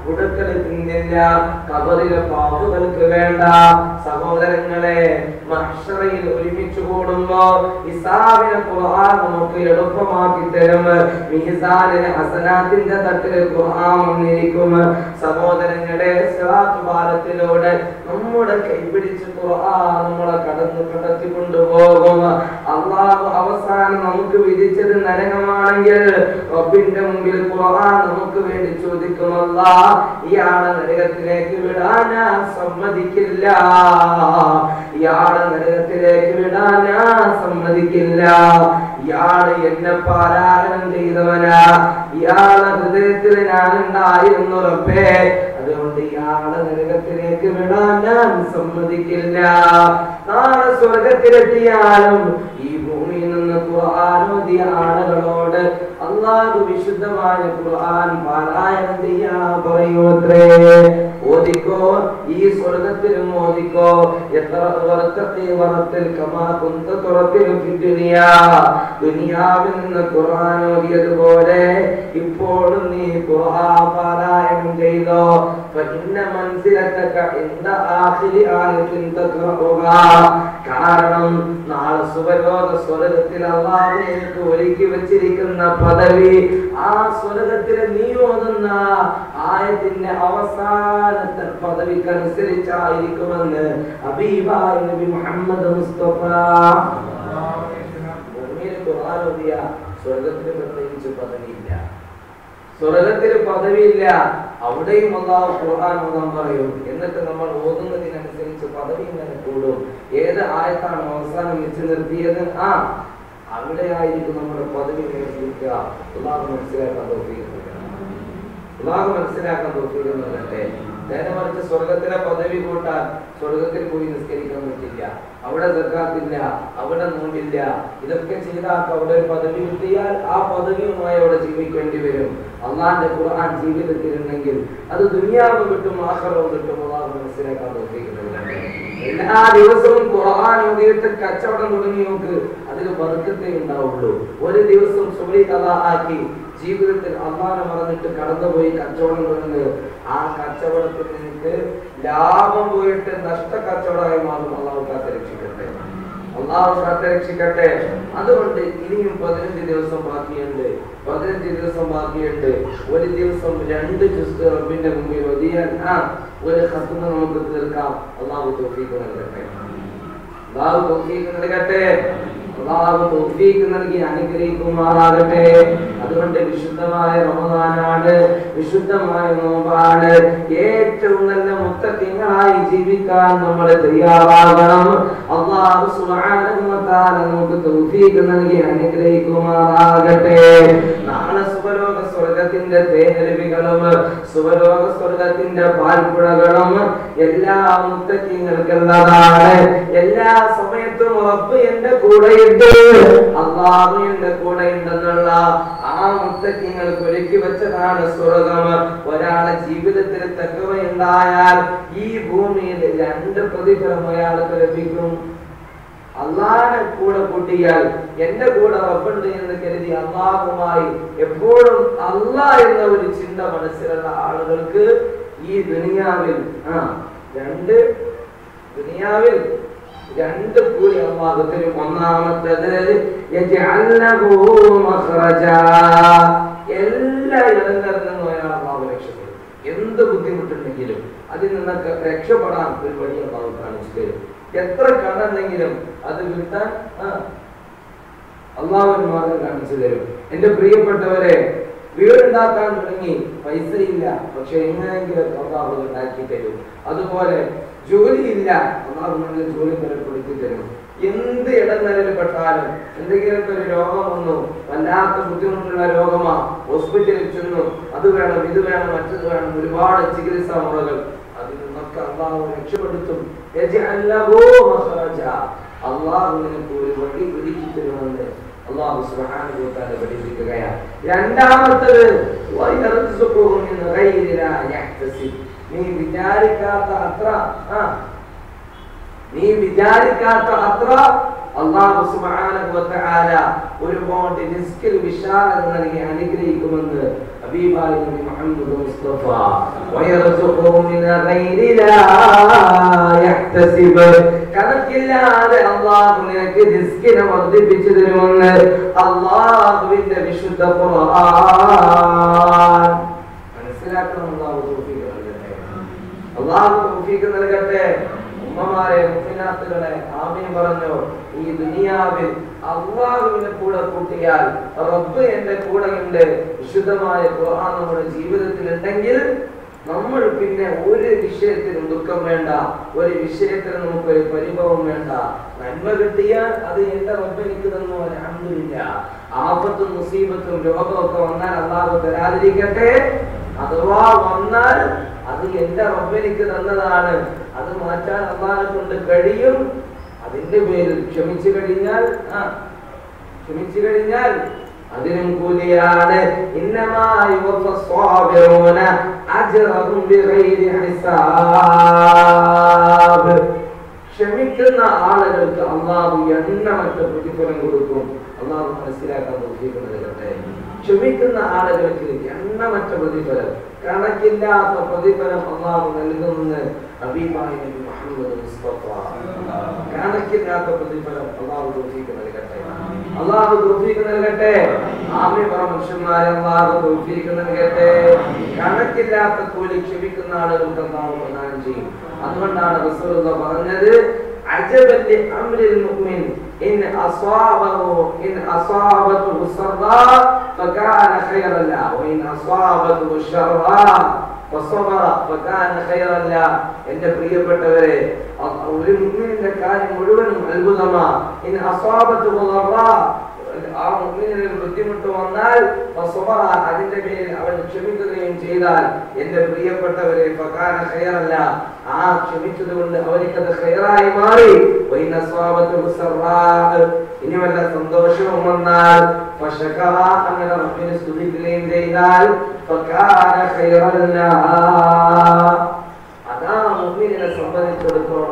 ഉടുക്കൽ തിന്നില്ല, ഖബറിലെ പാപങ്ങൾക്ക് വേണ്ട. സഹോദരങ്ങളെ, മഹ്ശറയിൽ ഒരുമിച്ച് കൂടുമ്പോ ഹിസാബിനെ ഖുർആൻ നമുക്ക് എളുപ്പമാക്കി തരും. മീസാനിലെ ഹസനാത്തിന്റെ തട്ടിൽ ഖുർആൻ വന്നിരിക്കും. സഹോദരങ്ങളെ, സിറാത്ത് പാലത്തിലൂടെ നമ്മുടെ കൈപിടിച്ച് ഖുർആൻ നമ്മളെ കടത്തി കൊണ്ടുപോകും. അല്ലാഹു അവസാനം നമുക്ക് വിധിച്ചത് നരകമാണെങ്കിൽ റബ്ബിന്റെ മുമ്പിൽ ഖുർആൻ നമുക്ക് വേണ്ടി ചോദിക്കും, അല്ലാഹ് ഇയാളെ നരകത്തിലേക്ക് വിടാൻ ഞാൻ സമ്മതിക്കില്ല, ഇയാളെ നരകത്തിലേക്ക് വിടാൻ ഞാൻ സമ്മതിക്കില്ല, ഇയാള് എന്നെ പാരായണം ചെയ്തവനാ, ഇയാളെ ഹൃദയത്തിൽ ഞാൻ ഉണ്ടായിരുന്നു റബ്ബേ, അതുകൊണ്ട് ഇയാളെ നരകത്തിലേക്ക് വിടാൻ ഞാൻ സമ്മതിക്കില്ല. നാളെ സ്വർഗത്തിലെത്തിയാലും ഈ ഭൂമിയിൽ നിന്ന് ഖുർആൻ ഓതിയ ആളുകളോട് അല്ലാഹു വിശുദ്ധമായ ഖുർആൻ പാരായണം ചെയ്യാൻ പറയുമത്രേ. ഓദിക്കോ, ഈ സ്വർഗത്തിലും ഓദിക്കോ. ദുനിയാവിൽ നിന്ന് ഖുർആൻ ഓതിയതുപോലെ ഇപ്പോഴും നീ ഖുർആൻ പാരായണം ചെയ്തോ. കാരണം നാളെ സുവർലോക സ്വർഗത്തിൽ അല്ലാഹു നിനക്ക് ഒരുക്കി വെച്ചിരിക്കുന്ന പദവി, ആ സ്വർഗത്തിലെ നീ ഓതുന്ന ആയത്തിന്റെ അവസാനത്തെ പദവിക്കനുസരിച്ചായിരിക്കുമെന്ന് ഹബീബായ നബി മുഹമ്മദ് മുസ്തഫ. സ്വർഗത്തിന് പ്രത്യേകിച്ച് പദവിയില്ല, സ്വർഗത്തിന് പദവിയില്ല. അവിടെയും അല്ലാഹു ഖുർആൻ ഓതാൻ പറയും. എന്നിട്ട് നമ്മൾ ഓതുന്നതിനനുസരിച്ച് പദവി ഇങ്ങനെ കൂടും. ഏത് ആയത്താണ് അവസാനം വെച്ച് നിർത്തിയത്, അവിടെ ആയിരിക്കും നമ്മുടെ പദവി നിലനിൽക്കുക. അല്ലാഹു മനസ്സിലാക്കാൻ തോന്നിയിരുന്നല്ലേ. നേരെ മറിച്ച് സ്വർഗത്തിലെ പദവി കൂട്ടാൻ സ്വർഗത്തിൽ പോയി നിസ്കരിക്കാൻ പറ്റില്ല, അവിടെ സക്കാത്തില്ല, അവിടെ നോമ്പില്ല. ഇതൊക്കെ ചെയ്താൽ അവിടെ ഒരു പദവി കിട്ടിയാൽ ആ പദവിയുമായി അവിടെ ജീവിക്കേണ്ടി വരും. അള്ളാന്റെ ഖുർആൻ ജീവിതത്തിലുണ്ടെങ്കിൽ അത് ദുനിയാവ് കിട്ടും, ആഖിറവും കിട്ടും. അല്ലാഹു മനസ്സിലാക്കാൻ തോന്നിയിരിക്കുന്നില്ല. എല്ലാ ദിവസവും ഖുർആൻ ഓതിയിട്ട് കച്ചവടം തുടങ്ങി നോക്ക്, അതിൽ ബർക്കത്തേ ഉണ്ടാവുള്ളൂ. ഒരു ദിവസം സുബഹി ഖളാ ആക്കി ജീവിതത്തിൽ അള്ളാഹനെ മറന്നിട്ട് കടന്നുപോയി കച്ചവടം തുടങ്ങി, ആ കച്ചവടത്തിൽ നിനക്ക് ലാഭം പോയിട്ട് നഷ്ട കച്ചവടമായി മാറും. അള്ളാഹു കാത്തുരക്ഷിക്കട്ടെ, അള്ളാഹു കാത്തുരക്ഷിക്കട്ടെ. അതുകൊണ്ട് ഇനിയും 15 ദിവസം ബാക്കിയുണ്ട്, 15 ദിവസം ബാക്കിയുണ്ട്. ഒരു ദിവസം 2 ജുസ് റബ്ബിന്റെ മുമ്പിൽ ഓതിയാൽ ഒരു ഖത്മ നമുക്ക് തീർക്കാം. അള്ളാഹു തൗഫീഖ് നൽകട്ടെ, അള്ളാഹു തൗഫീഖ് നൽകട്ടെ, അല്ലാഹു തൗഫീഖ് നൽകി അനുഗ്രഹിക്കുമാറാകട്ടെ. അതുകൊണ്ട് വിശുദ്ധമായ റമദാനാണ്, വിശുദ്ധമായ നോമ്പാണ്. ഏറ്റവും നല്ല മുത്തഖീങ്ങളായി ജീവിക്കാൻ നമ്മൾ തയ്യാറാകണം. അല്ലാഹു സുബ്ഹാനഹു വ തആല നമുക്ക് തൗഫീഖ് നൽകി അനുഗ്രഹിക്കുമാറാകട്ടെ. നാളെ സുബലോക സ്വർഗത്തിന്റെ തേനരുവികളും സുബലോക സ്വർഗത്തിന്റെ പാൽപ്പുഴകളും എല്ലാ മുത്തഖീങ്ങൾക്കുള്ളതാണ്. എല്ലാ സമയത്തും റബ്ബ് എന്റെ കൂടെ അല്ലാഹു എന്റെ കൂടെ ഉണ്ടെന്നുള്ള ആ മുത്തഖീങ്ങൾക്ക് ഒരുക്കി വെച്ചതാണ് സ്വർഗം. ഒരാളെ ജീവിതത്തിൽ തഖ്വയുണ്ടായാൽ ഈ ഭൂമിയിൽ 2 പ്രതിഫലം അയാൾക്ക് ലഭിക്കും. അല്ലാഹുവിനെ കൂടെ കൂട്ടിയാൽ എന്റെ കൂടെ റബ്ബുണ്ട് എന്ന് കരുതി അല്ലാഹുമായി എപ്പോഴും അല്ലാഹ് എന്ന ഒരു ചിന്ത മനസ്സിലുള്ള ആളുകൾക്ക് ഈ ദുനിയാവിൽ 2 കൂലി അല്ലാഹു തരും. ഒന്നാമത്തേത് എല്ലാ ഇടങ്ങളിൽ നിന്നും അയാൾ അല്ലാഹു രക്ഷപ്പെടും. എന്ത് ബുദ്ധിമുട്ടുണ്ടെങ്കിലും അതിൽ നിന്നൊക്കെ രക്ഷപ്പെടാൻ ഒരു വഴി അല്ലാഹു കാണിച്ചു തരും. എത്ര കടന്നെങ്കിലും അത് വിട്ടാൻ അല്ലാഹു മാർഗം കാണിച്ചു തരും. എന്റെ പ്രിയപ്പെട്ടവരെ, വീടുണ്ടാക്കാൻ തുടങ്ങി, പൈസയില്ല, പക്ഷെ എങ്ങനെയെങ്കിലും അല്ലാഹു ഉണ്ടാക്കി തരും. അതുപോലെ ജോലിയില്ല, അല്ലാഹു നമുക്ക് ജോലി തരപ്പെടുത്തി തരും. എന്ത് ഇടനിലയിൽ പെട്ടാലും എന്തെങ്കിലും ഒരു രോഗം വന്നു, വല്ലാത്ത ബുദ്ധിമുട്ടുള്ള രോഗമാ, ഹോസ്പിറ്റലിൽ ചെന്നു, അത് വേണം, ഇത് വേണം, മറ്റത് വേണം, ഒരുപാട് ചികിത്സാ മുറകൾ, അതിൽ നിന്നൊക്കെ നിന്നൊക്കെ അള്ളാഹു രക്ഷപ്പെടുത്തും. അള്ളാഹു നിനക്ക് ഒരു വഴി ഒരുക്കി തരുമെന്ന് അള്ളാഹു സുബ്ഹാനഹു വ തആല പഠിപ്പിക്കുകയാണ്. രണ്ടാമത്തേത് നീ വിചാരിക്കാത്ത അത്ര അല്ലാഹു സുബ്ഹാനഹു വ തആല ഒരുപാട് റിസ്കിൽ വിശാലത നൽകി അനുഗ്രഹിക്കുമെന്ന് ഹബീബായ നബി മുഹമ്മദ് മുസ്തഫ. വയർസുഖു മിൻ ഗൈരി ലാ യഹ്തസിബ്, കണക്കില്ലാതെ അല്ലാഹു നിനക്ക് റിസ്കിനെ വർദ്ധിപ്പിച്ചു തരുമെന്ന് അല്ലാഹുവിന്റെ വിശുദ്ധ ഖുർആൻ. മനസ്സിലാക്കണം. അല്ലാഹു തൗഫീഖ് നൽകട്ടെ. അല്ലാഹു തൗഫീഖ് നൽകട്ടെ. ഉമ്മമാരെ, മുഅ്മിനാത്തുകളെ, ആമീൻ പറഞ്ഞു. ഈ ദുനിയാവിൽ അല്ലാഹുവിനെ കൂടെ കൂട്ടിയാൽ റബ്ബ് എന്റെ കൂടെയുണ്ട്, വിശുദ്ധമായ ഖുർആൻ നമ്മുടെ ജീവിതത്തിൽ ഉണ്ടെങ്കിൽ നമ്മൾ പിന്നെ ഒരു വിഷയത്തിനും ദുഃഖം വേണ്ട, ഒരു വിഷയത്തിന് നമുക്കൊരു പരിഭവം വേണ്ട. നന്മ കിട്ടിയാൽ അത് എന്റെ റബ്ബ് എനിക്ക് തന്നു, അൽഹംദുലില്ലാഹ്. ആപത്തും മുസീബത്തും രോഗമൊക്കെ വന്നാൽ അല്ലാഹു തരാതിരിക്കട്ടെ. അഥവാ വന്നാൽ അത് എന്റെ റബ്ബ് എനിക്ക് തന്നതാണ്, അത് മാറ്റാൻ അല്ലാഹുവിനെ കൊണ്ട് കഴിയും. അതിന്റെ പേരിൽ ക്ഷമിച്ചു കഴിഞ്ഞാൽ അതിനും കൂലിയാണ്. ഇന്നമാ യുവഫസ്സാബിറൂന അജ്റഹും ബിഗൈരി ഹിസാബ്. ക്ഷമിക്കുന്ന ആളുകൾക്ക് അല്ലാഹു എണ്ണമറ്റ പ്രതിഫലം കൊടുക്കും. അല്ലാഹു മനസ്സിലാക്കാൻ ഉദ്ദേശിക്കുന്നത് ക്ഷമിക്കുന്ന ആളുകൾക്ക് എണ്ണമറ്റ പ്രതിഫലം, കണക്കില്ലാത്ത പ്രതിഫലം അല്ലാഹു നൽകുമെന്ന് ഹബീബായ നബി മുഹമ്മദ് മുസ്തഫ. കണക്കില്ലാത്ത പ്രതിഫലം അല്ലാഹു തൗഫീഖ് നൽകട്ടെ. അല്ലാഹു തൗഫീഖ് നൽകട്ടെ. ആമീൻ പറ മനുഷ്യന്മാരെ, അല്ലാഹു തൗഫീഖ് നൽകട്ടെ. കണക്കില്ലാത്ത കൂലി ക്ഷമിക്കുന്ന ആളുകൾക്ക് അല്ലാഹു പ്രദാനം ചെയ്യും. അതുകൊണ്ടാണ് റസൂലുള്ളാഹി പറഞ്ഞത്, അജബൻ ലി അംരിൽ മുഅ്മിൻ ഇൻ അസാബതുഹു സറാ ഫകാന ഖൈറൻ ലഹു വഇൻ അസാബതുഹു ശർറാ ഫസബറ ഫകാന ഖൈറൻ ലഹു. എൻ്റെ പ്രിയപ്പെട്ടവരെ, ഒരു മുഅ്മിനിന്റെ കാര്യം മുഴുവനും അത്ഭുതമാണ്. ഇൻ അസാബതുഹു ദറാ, ആ മുഅ്മിനിന് ബുദ്ധിമുട്ട് വന്നാൽ ഫസബറ, അതിന്റെ പേരിൽ അവൻ ക്ഷമിക്കുകയും ചെയ്താൽ എൻ്റെ പ്രിയപ്പെട്ടവരെ ഫകാന ഖൈറൻ ലഹു, ആ ക്ഷമിച്ചതുകൊണ്ട് അവനിക്കത് ഖൈറായി മാറി. വഇൻ അസാബതുഹു സറാ, ഇനി വല്ല സന്തോഷവും വന്നാൽ ഫശകറ, അങ്ങനെ റബ്ബിനെ സ്തുതിക്കുകയും ചെയ്താൽ ഫകാന ഖൈറൻ ലഹു. അതാ മുഅ്മിനിനെ സംബന്ധിച്ചിടത്തോളം